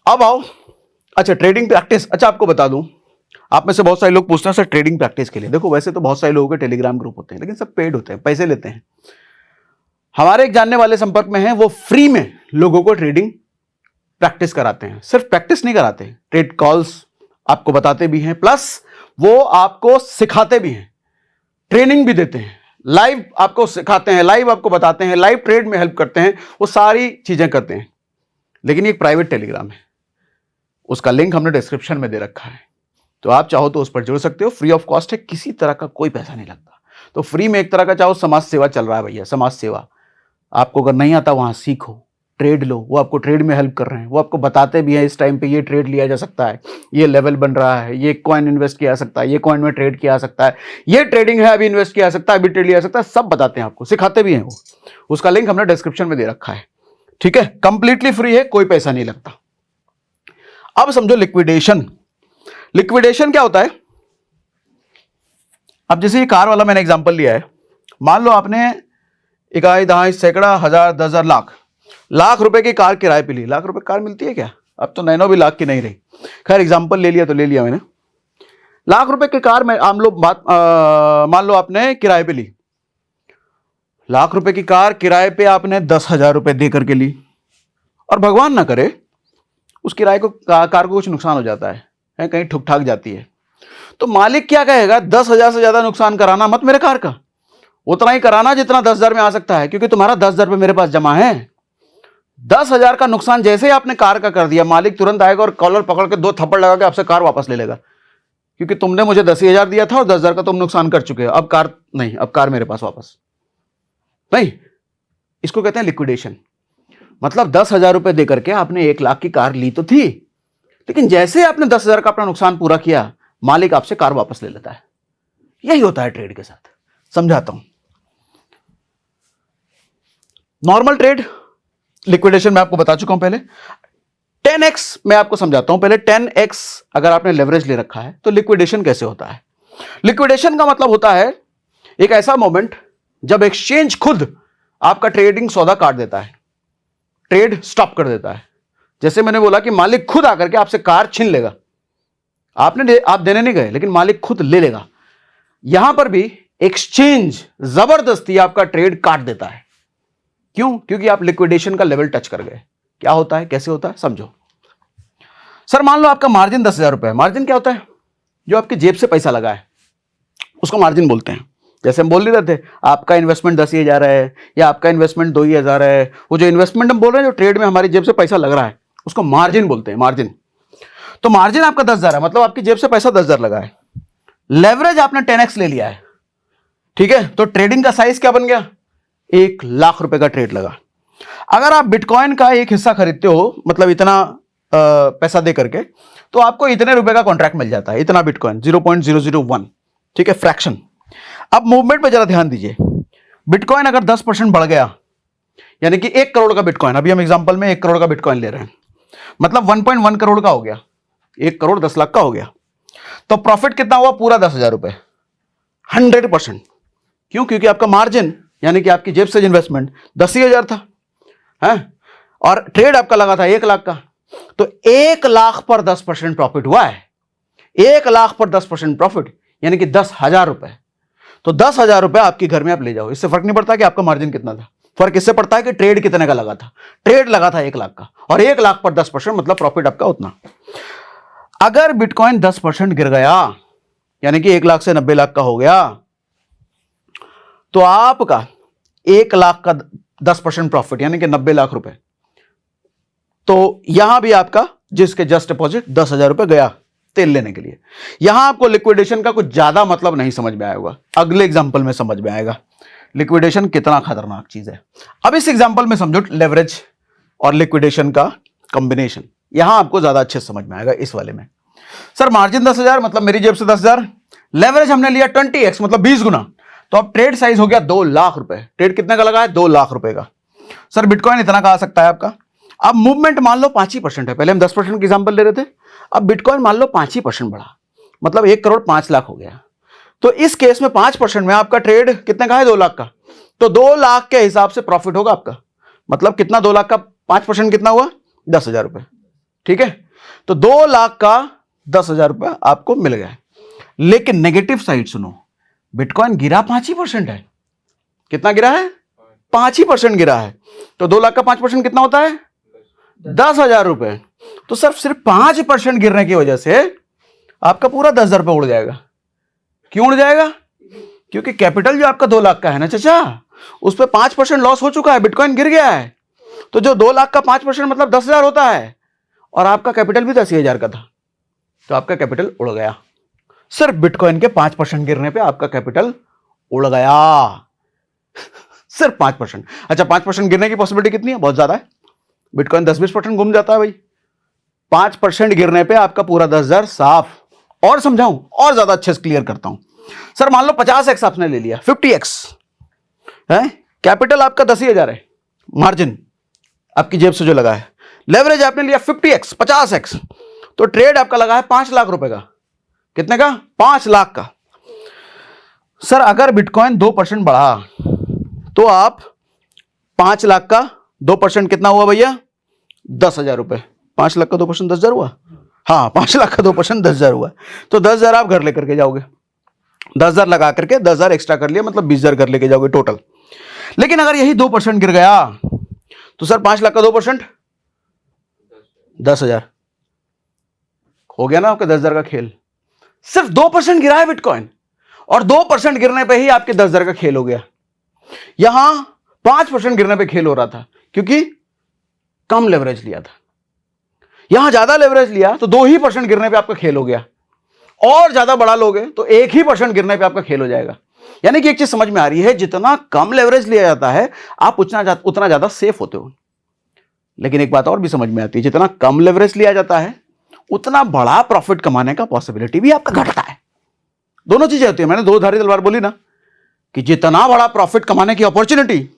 अब आओ, अच्छा ट्रेडिंग प्रैक्टिस, अच्छा आपको बता दूं, आप में से बहुत सारे लोग पूछते हैं सर ट्रेडिंग प्रैक्टिस के लिए, देखो वैसे तो बहुत सारे लोगों के टेलीग्राम ग्रुप होते हैं, लेकिन सब पेड होते हैं, पैसे लेते हैं। हमारे एक जानने वाले संपर्क में हैं, वो फ्री में लोगों को ट्रेडिंग प्रैक्टिस कराते हैं। सिर्फ प्रैक्टिस नहीं कराते, ट्रेड कॉल्स आपको बताते भी हैं, प्लस वो आपको सिखाते भी हैं, ट्रेनिंग भी देते हैं, लाइव आपको सिखाते हैं, लाइव आपको बताते हैं, लाइव ट्रेड में हेल्प करते हैं, वो सारी चीजें करते हैं। लेकिन ये एक प्राइवेट टेलीग्राम है, उसका लिंक हमने डिस्क्रिप्शन में दे रखा है, तो आप चाहो तो उस पर जुड़ सकते हो, फ्री ऑफ कॉस्ट है, किसी तरह का कोई पैसा नहीं लगता। तो फ्री में एक तरह का चाहो समाज सेवा चल रहा है भैया, समाज सेवा। आपको अगर नहीं आता वहां सीखो, ट्रेड लो, वो आपको ट्रेड में हेल्प कर रहे हैं, वो आपको बताते भी हैं इस टाइम पे ये ट्रेड लिया जा सकता है, ये लेवल बन रहा है, ये कॉइन इन्वेस्ट किया जा सकता है, ये कॉइन में ट्रेड किया जा सकता है, ये ट्रेडिंग है अभी इन्वेस्ट किया जा सकता है, अभी ट्रेड लिया जा सकता है, सब बताते हैं आपको, सिखाते भी हैं वो। उसका लिंक हमने डिस्क्रिप्शन में दे रखा है, ठीक है, कंप्लीटली फ्री है, कोई पैसा नहीं लगता। अब समझो लिक्विडेशन। लिक्विडेशन क्या होता है? अब जैसे ये कार वाला मैंने एग्जांपल लिया है, मान लो आपने इकाई दहाई सैकड़ा हजार 10,000 लाख रुपए की कार किराए पे ली। लाख रुपए कार मिलती है क्या? अब तो नैनो भी लाख की नहीं रही, खैर एग्जांपल ले लिया तो ले लिया मैंने। लाख रुपए की कार में मान लो आपने किराए पे ली, लाख रुपए की कार किराए पे आपने 10,000 रुपए दे करके ली, और भगवान ना करे उस किराए को कार को कुछ नुकसान हो जाता है, कहीं ठुक ठाक जाती है, तो मालिक क्या कहेगा, 10,000 से ज्यादा नुकसान कराना मत मेरे कार का, उतना ही कराना जितना 10,000 में आ सकता है, क्योंकि तुम्हारा 10,000 रुपये मेरे पास जमा है। 10,000 का नुकसान जैसे ही आपने कार का कर दिया, मालिक तुरंत आएगा और कॉलर पकड़ के 2 थप्पड़ लगा के आपसे कार वापस ले लेगा, क्योंकि तुमने मुझे 10,000 दिया था और 10,000 का तुम नुकसान कर चुके हो, अब कार नहीं, अब कार मेरे पास वापस नहीं। इसको कहते हैं लिक्विडेशन। मतलब 10,000 रुपए देकर के आपने 1 लाख की कार ली तो थी, लेकिन जैसे आपने 10,000 का अपना नुकसान पूरा किया, मालिक आपसे कार वापस ले लेता है। यही होता है ट्रेड के साथ। समझाता हूं। नॉर्मल ट्रेड लिक्विडेशन में आपको बता चुका हूं पहले। 10x मैं आपको समझाता हूं पहले। 10x अगर आपने लेवरेज ले रखा है तो लिक्विडेशन कैसे होता है। लिक्विडेशन का मतलब होता है एक ऐसा मोमेंट जब एक्सचेंज खुद आपका ट्रेडिंग सौदा काट देता है, ट्रेड स्टॉप कर देता है। जैसे मैंने बोला कि मालिक खुद आकर के आपसे कार छीन लेगा, आप देने नहीं गए लेकिन मालिक खुद ले लेगा। यहां पर भी एक्सचेंज जबरदस्ती आपका ट्रेड काट देता है। क्यों? क्योंकि आप लिक्विडेशन का लेवल टच कर गए। क्या होता है, कैसे होता है, समझो। सर मान लो आपका मार्जिन 10,000 रुपए है। मार्जिन क्या होता है? जो आपकी जेब से पैसा लगा है उसको मार्जिन बोलते हैं। जैसे हम बोल नहीं रहे थे आपका इन्वेस्टमेंट 10,000 है या आपका इन्वेस्टमेंट 2,000 है, वो जो इन्वेस्टमेंट हम बोल रहे हैं जो ट्रेड में हमारी जेब से पैसा लग रहा है उसको मार्जिन बोलते हैं। मार्जिन। तो मार्जिन आपका 10,000 है, मतलब आपकी जेब से पैसा 10,000 लगा है। लेवरेज आपने 10x ले लिया है, ठीक है। तो ट्रेडिंग का साइज क्या बन गया? 1,00,000 रुपए का ट्रेड लगा। अगर आप बिटकॉइन का एक हिस्सा खरीदते हो, मतलब इतना पैसा दे करके, तो आपको इतने रुपए का कॉन्ट्रैक्ट मिल जाता है, इतना बिटकॉइन 0.001, ठीक है, फ्रैक्शन। अब मूवमेंट पे जरा ध्यान दीजिए। बिटकॉइन अगर 10% बढ़ गया, यानी कि 1 करोड़ का बिटकॉइन, अभी हम एग्जांपल में 1 करोड़ का बिटकॉइन ले रहे हैं, मतलब 1.1 करोड़ का हो गया, 1 करोड़ 10 लाख का हो गया, तो प्रॉफिट कितना हुआ? पूरा 10,000 रुपए, 100%। क्यों? क्योंकि आपका मार्जिन यानी कि आपकी जेब से इन्वेस्टमेंट 10,000 था, है? और ट्रेड आपका लगा था 1,00,000 का, तो 1,00,000 पर 10% प्रॉफिट हुआ है। 1,00,000 पर 10% प्रॉफिट यानी कि 10,000 रुपए। तो 10,000 रुपए आपके घर में आप ले जाओ। इससे फर्क नहीं पड़ता कि आपका मार्जिन कितना था, फर्क इससे पड़ता है कि ट्रेड कितने का लगा था। ट्रेड लगा था 1,00,000 का, और 1,00,000 पर 10% मतलब प्रॉफिट आपका उतना। अगर बिटकॉइन 10% गिर गया, यानी कि 1,00,000 से 90 लाख का हो गया, तो आपका 1,00,000 का 10% प्रॉफिट यानी कि 90 लाख रुपए। तो यहां भी आपका जिसके जस्ट डिपॉजिट 10,000 रुपए गया तेल लेने के लिए। यहां आपको लिक्विडेशन का कुछ ज्यादा मतलब नहीं समझ में आएगा, अगले एग्जांपल में समझ में आएगा लिक्विडेशन कितना खतरनाक चीज है। अब इस एग्जांपल में समझो लेवरेज और लिक्विडेशन का कॉम्बिनेशन, यहां आपको ज्यादा अच्छे समझ में आएगा। इस वाले में सर मार्जिन 10,000 मतलब मेरी जेब से 10,000, लेवरेज हमने लिया 20x मतलब 20 गुना, तो अब ट्रेड साइज हो गया 2,00,000 रुपए। ट्रेड कितने का लगा है? 2,00,000 रुपए का। सर बिटकॉइन इतना का आ सकता है आपका। अब मूवमेंट मान लो 5% है, पहले हम 10% की एग्जांपल ले रहे थे, अब बिटकॉइन मान लो 5% बढ़ा, मतलब 1 करोड़ 5 लाख हो गया। तो इस केस में 5% में आपका ट्रेड कितने का है? 2,00,000 का। तो 2,00,000 के हिसाब से प्रॉफिट होगा आपका, मतलब कितना? 2,00,000 का 5% कितना हुआ? 10,000 रुपए, ठीक है। तो 2,00,000 का 10,000 रुपए आपको मिल गया। लेकिन नेगेटिव साइड सुनो, बिटकॉइन गिरा 5% है। कितना गिरा है? 5% गिरा है। तो 2,00,000 का 5% कितना होता है? 10,000 रुपए। तो सिर्फ 5% गिरने की वजह से आपका पूरा 10,000 रुपए उड़ जाएगा। क्यों उड़ जाएगा? क्योंकि कैपिटल जो आपका 2,00,000 का है ना चाचा, उस पर 5% लॉस हो चुका है, बिटकॉइन गिर गया है। तो जो 2,00,000 का 5% मतलब 10,000 होता है, और आपका कैपिटल भी 10,000 का था, तो आपका कैपिटल उड़ गया। सिर्फ बिटकॉइन के 5% गिरने पे आपका कैपिटल उड़ गया। सिर्फ 5%। अच्छा 5% गिरने की पॉसिबिलिटी कितनी है? बहुत ज्यादा है। बिटकॉइन 10-20% घूम जाता है भाई। 5% गिरने पे आपका पूरा 10,000 साफ। और समझाऊं, और ज्यादा अच्छे से क्लियर करता हूं। सर मान लो 50x आपने ले लिया, 50x है, कैपिटल आपका 10,000 है, मार्जिन आपकी जेब से जो लगा है, लेवरेज आपने लिया 50x 50x, तो ट्रेड आपका लगा है 5,00,000 रुपए का। कितने का? 5,00,000 का। सर अगर बिटकॉइन 2% बढ़ा तो आप 5,00,000 का 2% कितना हुआ भैया? 10,000 रुपए। 5,00,000 का 2% 10,000 हुआ। हाँ 5,00,000 का 2% 10,000 हुआ। तो 10,000 आप घर लेकर के जाओगे, 10,000 लगा करके 10,000 एक्स्ट्रा कर लिया, मतलब 20,000 घर लेके जाओगे टोटल। लेकिन अगर यही 2% गिर गया तो सर 5,00,000 का 2% 10,000 हो गया ना आपका 10,000 का खेल। सिर्फ 2% गिरा है बिटकॉइन, और 2% गिरने पे ही आपके 10,000 का खेल हो गया। यहां 5% गिरने पे खेल हो रहा था क्योंकि कम लेवरेज लिया था। यहां ज्यादा लेवरेज लिया तो 2% गिरने पे आपका खेल हो गया, और ज्यादा बढ़ा लोगे तो 1% गिरने पे आपका खेल हो जाएगा। यानी कि एक चीज समझ में आ रही है, जितना कम लेवरेज लिया जाता है आप उतना ज्यादा सेफ होते हो। लेकिन एक बात और भी समझ में आती है, जितना कम लेवरेज लिया जाता है उतना बड़ा प्रॉफिट कमाने का पॉसिबिलिटी भी आपका घटता है। दोनों चीजें होती है। मैंने दो धारी तलवार बोली ना, कि जितना बड़ा प्रॉफिट कमाने की अपॉर्चुनिटी,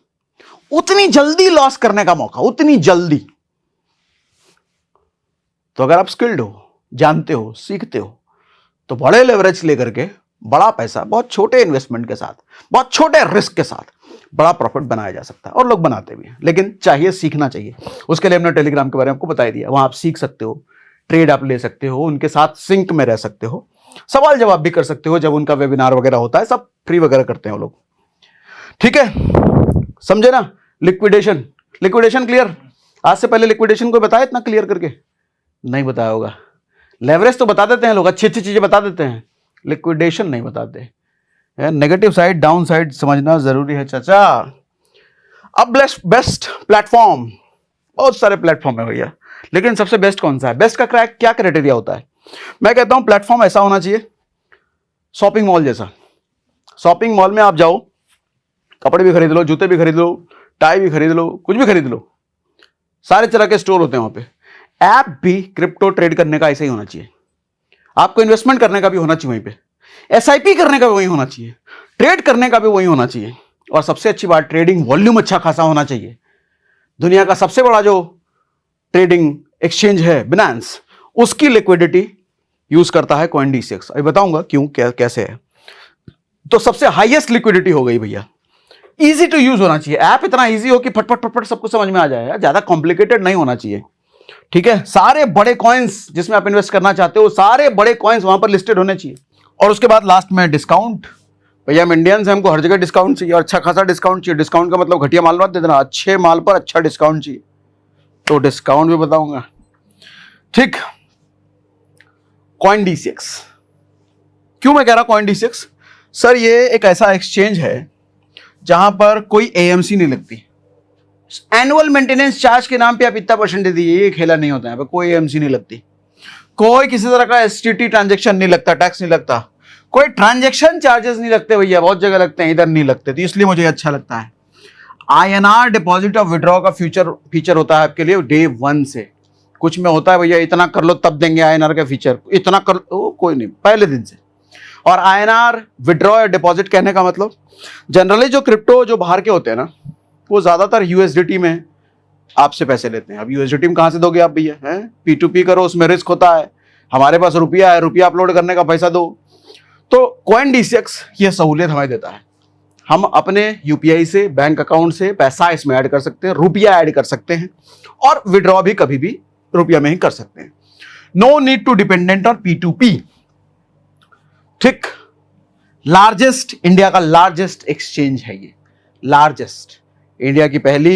उतनी जल्दी लॉस करने का मौका, उतनी जल्दी। तो अगर आप स्किल्ड हो, जानते हो, सीखते हो, तो बड़े लेवरेज लेकर के बड़ा पैसा बहुत छोटे इन्वेस्टमेंट के साथ, बहुत छोटे रिस्क के साथ बड़ा प्रॉफिट बनाया जा सकता है, और लोग बनाते भी हैं। लेकिन चाहिए, सीखना चाहिए। उसके लिए हमने टेलीग्राम के बारे में आपको बता दिया। वहां आप सीख सकते हो, ट्रेड आप ले सकते हो, उनके साथ सिंक में रह सकते हो, सवाल जवाब भी कर सकते हो। जब उनका वेबिनार वगैरह होता है, सब फ्री वगैरह करते हैं वो लोग। ठीक है, समझे ना? Liquidation, liquidation clear? आज से पहले लिक्विडेशन को बताया इतना क्लियर करके? नहीं बताया होगा। लेवरेज तो बता देते हैं लोग, अच्छी अच्छी चीजें बता देते हैं, लिक्विडेशन नहीं बताते। नेगेटिव साइड, डाउन साइड समझना जरूरी है चाचा। अब बेस्ट प्लेटफॉर्म, बहुत सारे प्लेटफॉर्म है भैया, लेकिन सबसे बेस्ट कौन सा है? बेस्ट का क्या क्राइटेरिया होता है? मैं कहता हूं प्लेटफॉर्म ऐसा होना चाहिए शॉपिंग मॉल जैसा। शॉपिंग मॉल में आप जाओ, कपड़े भी खरीद लो, जूते भी खरीद लो, टाई भी खरीद लो, कुछ भी खरीद लो, सारे तरह के स्टोर होते हैं वहां पे। ऐप भी क्रिप्टो ट्रेड करने का ऐसा ही होना चाहिए। आपको इन्वेस्टमेंट करने का भी होना चाहिए वहीं पे, एसआईपी करने का भी वही होना चाहिए, ट्रेड करने का भी वही होना चाहिए, और सबसे अच्छी बात, ट्रेडिंग वॉल्यूम अच्छा खासा होना चाहिए। दुनिया का सबसे बड़ा जो ट्रेडिंग एक्सचेंज है बिनांस, उसकी लिक्विडिटी यूज करता है CoinDCX। अभी बताऊंगा क्यों, कैसे है। तो सबसे हाईएस्ट लिक्विडिटी हो गई भैया। इजी टू यूज होना चाहिए, ऐप इतना इजी हो कि फटफट फटफट सब कुछ समझ में आ जाए, ज्यादा कॉम्प्लिकेटेड नहीं होना चाहिए। ठीक है, सारे बड़े कॉइन्स जिसमें आप इन्वेस्ट करना चाहते हो, सारे बड़े कॉइन्स वहां पर लिस्टेड होने चाहिए। और उसके बाद लास्ट में डिस्काउंट। भैया हम इंडियंस हैं, हमको हर जगह डिस्काउंट चाहिए, और अच्छा खासा डिस्काउंट चाहिए। डिस्काउंट का मतलब घटिया माल मत दे देना, अच्छे माल पर अच्छा डिस्काउंट चाहिए। तो डिस्काउंट भी बताऊंगा। ठीक, CoinDCX क्यों मैं कह रहा CoinDCX? सर ये एक ऐसा एक्सचेंज है जहां पर कोई AMC नहीं लगती। एनुअल मेंटेनेंस चार्ज के नाम पे आप इतना परसेंट दे दीजिए, ये खेला नहीं होता है। कोई AMC नहीं लगती, कोई किसी तरह का STT ट्रांजेक्शन नहीं लगता, टैक्स नहीं लगता, कोई ट्रांजेक्शन चार्जेस नहीं लगते भैया। बहुत जगह लगते हैं, इधर नहीं लगते, तो इसलिए मुझे अच्छा लगता है। INR डिपॉजिट और विड्रॉ का फीचर होता है आपके लिए डे 1 से। कुछ में होता है भैया इतना कर लो तब देंगे INR का फीचर, इतना कर लो, कोई नहीं, पहले दिन से। और INR विड्रॉ या डिपॉजिट कहने का मतलब, जनरली जो क्रिप्टो जो बाहर के होते हैं ना, वो ज्यादातर USDT में आपसे पैसे लेते हैं। अब USDT में कहां से दोगे आप भैया? हैं, P2P करो, उसमें रिस्क होता है। हमारे पास रुपया है, रुपया अपलोड करने का पैसा दो। तो CoinDCX ये सहूलियत हमें देता है। हम अपने UPI से, बैंक अकाउंट से पैसा इसमें ऐड कर सकते हैं, रुपया ऐड कर सकते हैं, और विड्रॉ भी कभी भी रुपया में ही कर सकते हैं। No need to dependent on P2P। ठीक, लार्जेस्ट, इंडिया का लार्जेस्ट एक्सचेंज है ये, लार्जेस्ट, इंडिया की पहली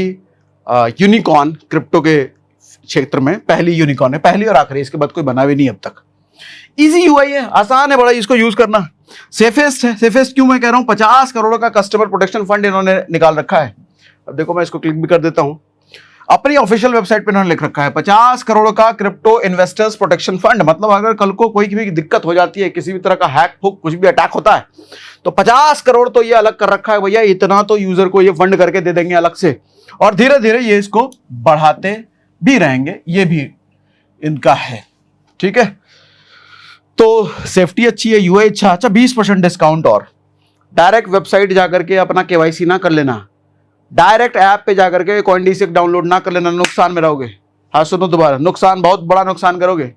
यूनिकॉर्न, क्रिप्टो के क्षेत्र में पहली यूनिकॉर्न है, पहली और आखिरी, इसके बाद कोई बना भी नहीं अब तक। इजी UI है, आसान है बड़ा इसको यूज करना। सेफेस्ट है। सेफेस्ट क्यों मैं कह रहा हूं? 50 करोड़ का कस्टमर प्रोटेक्शन फंड इन्होंने निकाल रखा है। अब देखो मैं इसको क्लिक भी कर देता हूं, अपनी ऑफिशियल वेबसाइट पे इन्होंने लिख रखा है 50 करोड़ का क्रिप्टो इन्वेस्टर्स प्रोटेक्शन फंड। मतलब अगर कल को कोई भी दिक्कत हो जाती है, किसी भी तरह का हैक फुक कुछ भी अटैक होता है, तो 50 करोड़ तो ये अलग कर रखा है भैया। इतना तो यूजर को ये फंड करके दे देंगे अलग से, और धीरे धीरे ये इसको बढ़ाते भी रहेंगे, ये भी इनका है। ठीक है, तो सेफ्टी अच्छी है, UI अच्छा। 20% डिस्काउंट, और डायरेक्ट वेबसाइट जाकर के अपना KYC ना कर लेना, डायरेक्ट ऐप पे जाकर के CoinDCX डाउनलोड ना कर लेना, नुकसान में रहोगे। हाँ सुनो दोबारा, नुकसान, बहुत बड़ा नुकसान करोगे।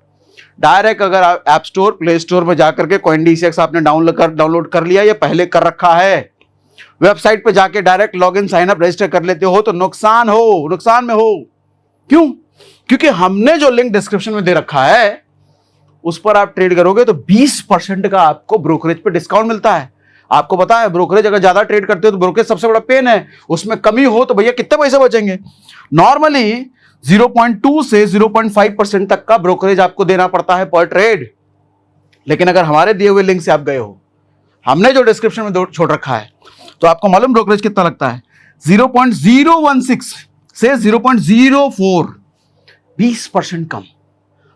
डायरेक्ट अगर ऐप स्टोर, प्ले स्टोर में जाकर के CoinDCX आपने डाउनलोड कर लिया, ये पहले कर रखा है, वेबसाइट पे जाके direct login, sign up, register कर लेते हो, तो नुकसान में हो। क्यों? क्योंकि हमने जो लिंक डिस्क्रिप्शन में दे रखा है उस पर आप ट्रेड करोगे तो 20% का आपको ब्रोकरेज पे डिस्काउंट मिलता है। आपको पता है ब्रोकरेज अगर ज्यादा ट्रेड करते हो तो ब्रोकरेज सबसे बड़ा पेन है, उसमें कमी हो तो भैया कितने पैसे बचेंगे? नॉर्मली 0.2 से 0.5% तक का ब्रोकरेज आपको देना पड़ता है पर ट्रेड। लेकिन अगर हमारे दिए हुए लिंक से आप गए हो, हमने जो डिस्क्रिप्शन में छोड़ रखा है, तो आपको मालूम ब्रोकरेज कितना लगता है? 0.016 से 0.04, 20% कम,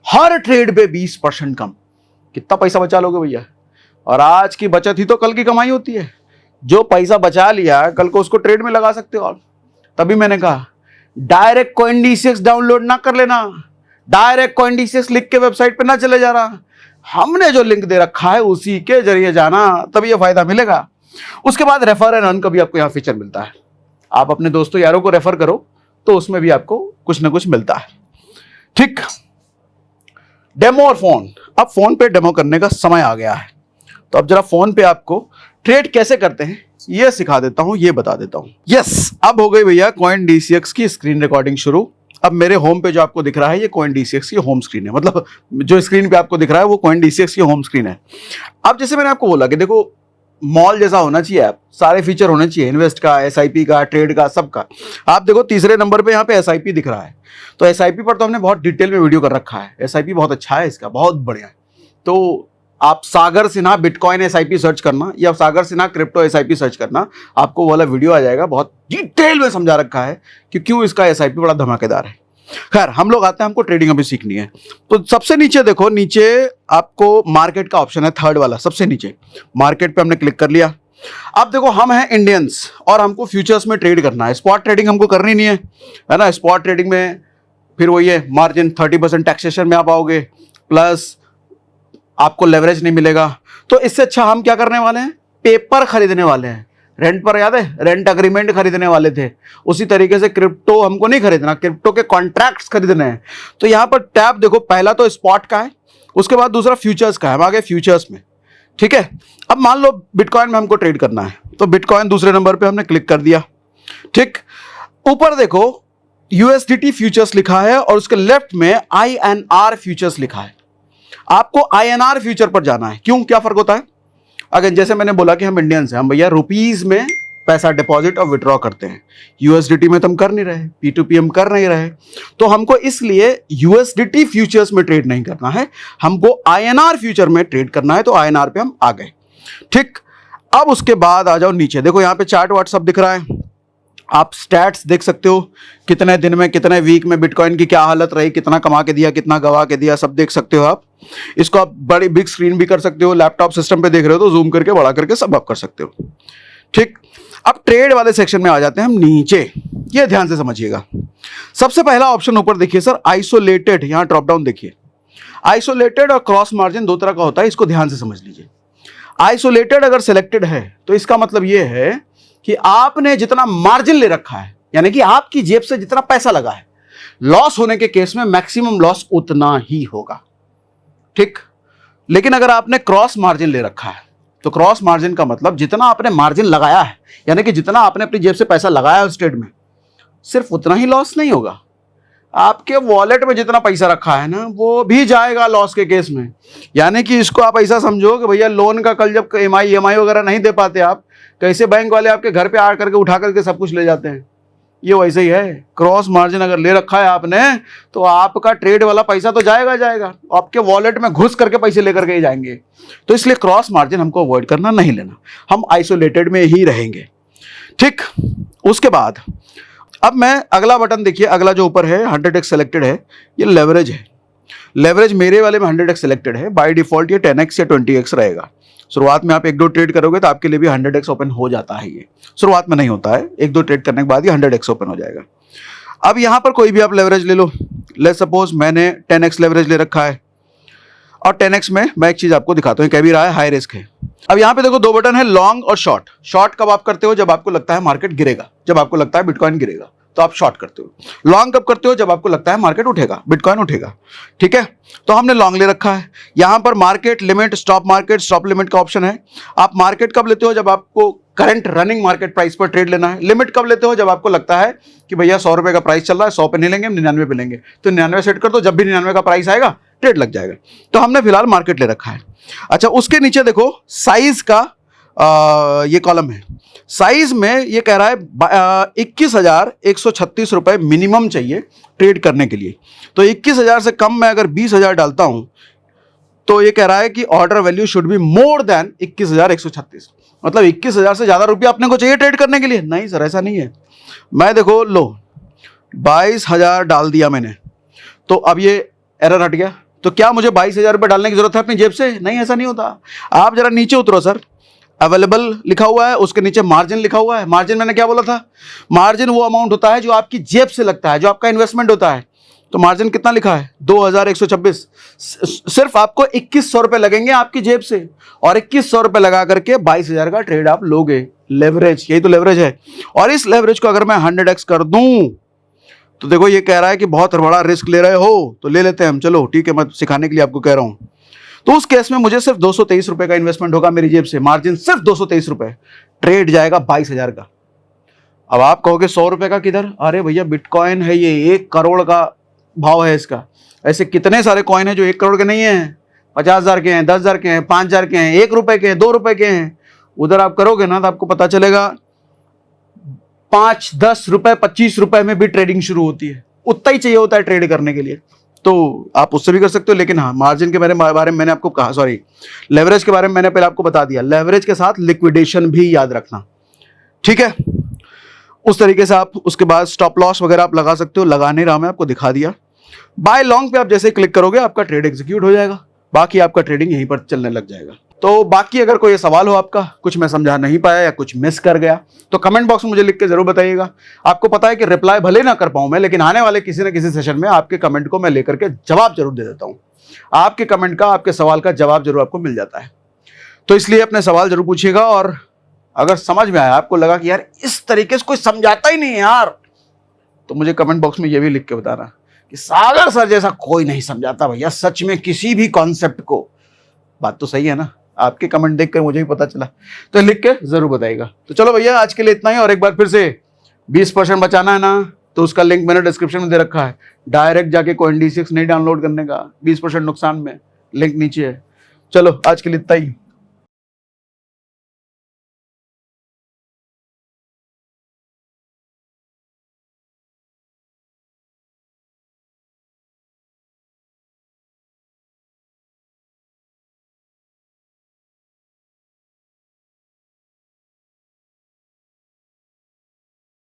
हर ट्रेड पे 20% कम। कितना पैसा बचा लोगे भैया? और आज की बचत ही तो कल की कमाई होती है। जो पैसा बचा लिया कल को उसको ट्रेड में लगा सकते हो। और तभी मैंने कहा डायरेक्ट CoinDCX डाउनलोड ना कर लेना, डायरेक्ट CoinDCX लिख के वेबसाइट पे ना चले जा रहा, हमने जो लिंक दे रखा है उसी के जरिए जाना, तभी ये फायदा मिलेगा। उसके बाद रेफर एंड अर्न का भी आपको यहाँ फीचर मिलता है। आप अपने दोस्तों यारों को रेफर करो तो उसमें भी आपको कुछ ना कुछ मिलता है। ठीक, डेमो और फोन। अब फोन पे डेमो करने का समय आ गया है, तो अब जरा फोन पे आपको ट्रेड कैसे करते हैं ये सिखा देता हूं, ये बता देता हूं। यस, अब हो गई भैया CoinDCX की स्क्रीन रिकॉर्डिंग शुरू। अब मेरे होम पे जो आपको दिख रहा है ये CoinDCX की होम स्क्रीन है, मतलब जो स्क्रीन पे आपको दिख रहा है वो CoinDCX की होम स्क्रीन है। अब जैसे मैंने आपको बोला कि देखो मॉल जैसा होना चाहिए ऐप, सारे फीचर होने चाहिए, इन्वेस्ट का, SIP का, ट्रेड का, सबका। आप देखो तीसरे नंबर पे यहाँ पे SIP दिख रहा है, तो SIP पर तो हमने बहुत डिटेल में वीडियो कर रखा है। SIP बहुत अच्छा है इसका, बहुत बढ़िया है। तो आप सागर सिन्हा बिटकॉइन SIP सर्च करना या सागर सिन्हा क्रिप्टो SIP सर्च करना, आपको वाला वीडियो आ जाएगा। बहुत डिटेल में समझा रखा है कि क्यों इसका SIP बड़ा धमाकेदार है। खैर, हम लोग आते हैं, हमको ट्रेडिंग अभी सीखनी है। तो सबसे नीचे देखो, नीचे आपको मार्केट का ऑप्शन है, थर्ड वाला सबसे नीचे। मार्केट पे हमने क्लिक कर लिया। अब देखो हम हैं इंडियंस और हमको फ्यूचर्स में ट्रेड करना है। स्पॉट ट्रेडिंग हमको करनी नहीं है ना। स्पॉट ट्रेडिंग में फिर वही है, मार्जिन 30% टैक्सेशन में आप आओगे, प्लस आपको लेवरेज नहीं मिलेगा। तो इससे अच्छा हम क्या करने वाले हैं, पेपर खरीदने वाले हैं। रेंट पर, याद है, रेंट अग्रीमेंट खरीदने वाले थे। उसी तरीके से क्रिप्टो हमको नहीं खरीदना, क्रिप्टो के कॉन्ट्रैक्ट्स खरीदने हैं। तो यहां पर टैब देखो, पहला तो स्पॉट का है, उसके बाद दूसरा फ्यूचर्स का है। हम आ गए फ्यूचर्स में। ठीक है, अब मान लो बिटकॉइन में हमको ट्रेड करना है, तो बिटकॉइन दूसरे नंबर पे हमने क्लिक कर दिया। ठीक, ऊपर देखो USDT फ्यूचर्स लिखा है और उसके लेफ्ट में INR फ्यूचर्स लिखा है। आपको INR फ्यूचर पर जाना है। क्यों, क्या फर्क होता है? अगर जैसे मैंने बोला कि हम इंडियंस हैं, हम भैया रुपीज में पैसा डिपॉजिट और विड्रॉ करते हैं, USDT में तो हम कर नहीं रहे, P2P हम कर नहीं रहे, तो हमको इसलिए USDT फ्यूचर्स में ट्रेड नहीं करना है, हमको INR फ्यूचर में ट्रेड करना है। तो INR पे हम आ गए। ठीक, अब उसके बाद आ जाओ नीचे, देखो यहाँ पे चार्ट वार्ट सब दिख रहा है। आप स्टैट्स देख सकते हो, कितने दिन में, कितने वीक में बिटकॉइन की क्या हालत रही, कितना कमा के दिया, कितना गवा के दिया, सब देख सकते हो आप। इसको आप बड़ी बिग स्क्रीन भी कर सकते हो, लैपटॉप सिस्टम पे देख रहे हो तो जूम करके बड़ा करके सब आप कर सकते हो। ठीक, अब ट्रेड वाले सेक्शन में आ जाते हैं हम नीचे। ये ध्यान से समझिएगा। सबसे पहला ऑप्शन ऊपर देखिए सर, आइसोलेटेड, यहां ड्रॉप डाउन देखिए। आइसोलेटेड और क्रॉस मार्जिन दो तरह का होता है, इसको ध्यान से समझ लीजिए। आइसोलेटेड अगर सिलेक्टेड है तो इसका मतलब यह है कि आपने जितना मार्जिन ले रखा है, यानी कि आपकी जेब से जितना पैसा लगा है, लॉस होने के केस में मैक्सिमम लॉस उतना ही होगा। ठीक, लेकिन अगर आपने क्रॉस मार्जिन ले रखा है, तो क्रॉस मार्जिन का मतलब जितना आपने मार्जिन लगाया है, यानी कि जितना आपने अपनी जेब से पैसा लगाया उस ट्रेड में, सिर्फ उतना ही लॉस नहीं होगा, आपके वॉलेट में जितना पैसा रखा है ना वो भी जाएगा लॉस के केस में। यानी कि इसको आप ऐसा समझो कि भैया लोन का कल जब EMI वगैरह नहीं दे पाते आप, कैसे बैंक वाले आपके घर पे आ करके उठा करके सब कुछ ले जाते हैं, ये वैसे ही है। क्रॉस मार्जिन अगर ले रखा है आपने तो आपका ट्रेड वाला पैसा तो जाएगा जाएगा, आपके वॉलेट में घुस करके पैसे लेकर के ही जाएंगे। तो इसलिए क्रॉस मार्जिन हमको अवॉइड करना, नहीं लेना, हम आइसोलेटेड में ही रहेंगे। ठीक, उसके बाद अब मैं अगला बटन देखिए, अगला जो ऊपर है 100x सेलेक्टेड है, ये लेवरेज है। लेवरेज मेरे वाले में 100x सेलेक्टेड है, बाय डिफॉल्ट ये 10x या 20x रहेगा। शुरुआत में आप एक दो ट्रेड करोगे तो आपके लिए भी 100x ओपन हो जाता है। ये शुरुआत में नहीं होता है, एक दो ट्रेड करने के बाद ही 100x ओपन हो जाएगा। अब यहां पर कोई भी आप लेवरेज ले लो, लेट्स सपोज मैंने 10x लेवरेज ले रखा है, और 10x में मैं एक चीज आपको दिखाता हूं, कह भी रहा है हाई रिस्क है। अब यहां पे देखो दो बटन है, लॉन्ग और शॉर्ट। शॉर्ट कब आप करते हो, जब आपको लगता है मार्केट गिरेगा, जब आपको लगता है बिटकॉइन गिरेगा तो आप शॉर्ट करते हो। लॉन्ग कब करते हो, जब आपको लगता है मार्केट उठेगा, बिटकॉइन उठेगा। ठीक है, तो हमने लॉन्ग ले रखा है। यहां पर मार्केट लिमिट, स्टॉप लिमिट का ऑप्शन है। आप मार्केट कब लेते हो, जब आपको करंट रनिंग मार्केट प्राइस पर ट्रेड लेना है। लिमिट कब लेते हो, जब आपको लगता है कि भैया 100 रुपए का प्राइस चल रहा है, 100 पे नहीं लेंगे, 99 पे लेंगे, तो 99 सेट कर दो, जब भी 99 का प्राइस आएगा ट्रेड लग जाएगा। तो हमने फिलहाल मार्केट ले रखा है। अच्छा, उसके नीचे देखो साइज का ये कॉलम है। साइज में ये कह रहा है 21,136 रुपए मिनिमम चाहिए ट्रेड करने के लिए। तो 21,000 से कम मैं अगर 20,000 डालता हूं तो ये कह रहा है कि order value should be more than 21,136। मतलब 21,000 से ज्यादा रुपया अपने को चाहिए ट्रेड करने के लिए। नहीं सर, ऐसा नहीं है। मैं देखो लो 22,000 डाल दिया मैंने, तो अब ये एरर हट गया। तो क्या मुझे 22,000 रुपये डालने की जरूरत है अपनी जेब से? नहीं, ऐसा नहीं होता। आप जरा नीचे उतरो सर, अवेलेबल लिखा हुआ है, उसके नीचे मार्जिन लिखा हुआ है। मार्जिन मैंने क्या बोला था, मार्जिन वो अमाउंट होता है जो आपकी जेब से लगता है, जो आपका इन्वेस्टमेंट होता है। तो मार्जिन कितना लिखा है 2126। सिर्फ आपको 2100 रुपए लगेंगे आपकी जेब से, और 2100 रुपए लगा करके 22,000 का ट्रेड आप लोगे। लेवरेज, यही तो लेवरेज है। और इस लेवरेज को अगर मैं 100x कर दूं तो देखो ये कह रहा है कि बहुत बड़ा रिस्क ले रहे हो तो ले लेते हैं हम, चलो ठीक है, मैं सिखाने के लिए आपको कह रहा हूं। तो उस केस में मुझे सिर्फ 223 रुपए का इन्वेस्टमेंट होगा मेरी जेब से, मार्जिन सिर्फ 223 रुपए, ट्रेड जाएगा 22,000 का। अब आप कहोगे 100 रुपए का किधर, अरे भैया बिटकॉइन है ये, 1 करोड़ का भाव है इसका। ऐसे कितने सारे कॉइन है जो 1 करोड़ के नहीं है, 50,000 के हैं, 10,000 के हैं, 5,000 के हैं, 1 रुपए के हैं, 2 रुपए के हैं। उधर आप करोगे ना तो आपको पता चलेगा 5, 10 रुपए, 25 रुपए में भी ट्रेडिंग शुरू होती है। उतना ही चाहिए होता है ट्रेड करने के लिए, तो आप उससे भी कर सकते हो। लेकिन हाँ, मार्जिन के बारे में मैंने आपको कहा, सॉरी लेवरेज के बारे में मैंने पहले आपको बता दिया। लेवरेज के साथ लिक्विडेशन भी याद रखना, ठीक है। उस तरीके से आप उसके बाद स्टॉप लॉस वगैरह आप लगा सकते हो, लगा नहीं रहा मैं, आपको दिखा दिया। बाय लॉन्ग पे आप जैसे क्लिक करोगे आपका ट्रेड एग्जीक्यूट हो जाएगा, बाकी आपका ट्रेडिंग यहीं पर चलने लग जाएगा। तो बाकी अगर कोई सवाल हो आपका, कुछ मैं समझा नहीं पाया या कुछ मिस कर गया, तो कमेंट बॉक्स में मुझे लिख के जरूर बताइएगा। आपको पता है कि रिप्लाई भले ना कर पाऊं मैं, लेकिन आने वाले किसी न किसी सेशन में आपके कमेंट को मैं लेकर के जवाब जरूर दे देता हूं। आपके कमेंट का, आपके सवाल का जवाब जरूर आपको मिल जाता है। तो इसलिए अपने सवाल जरूर पूछिएगा, और अगर समझ में आया, आपको लगा कि यार इस तरीके से कोई समझाता ही नहीं है यार, तो मुझे कमेंट बॉक्स में ये भी लिख के बताना कि सागर सर जैसा कोई नहीं समझाता भैया सच में किसी भी कॉन्सेप्ट को। बात तो सही है ना, आपके कमेंट देखकर मुझे भी पता चला, तो लिख के जरूर बताइएगा। तो चलो भैया आज के लिए इतना ही, और एक बार फिर से 20% बचाना है ना, तो उसका लिंक मैंने डिस्क्रिप्शन में दे रखा है। डायरेक्ट जाके CoinD6 नहीं डाउनलोड करने का, 20% नुकसान में, लिंक नीचे है। चलो आज के लिए इतना ही।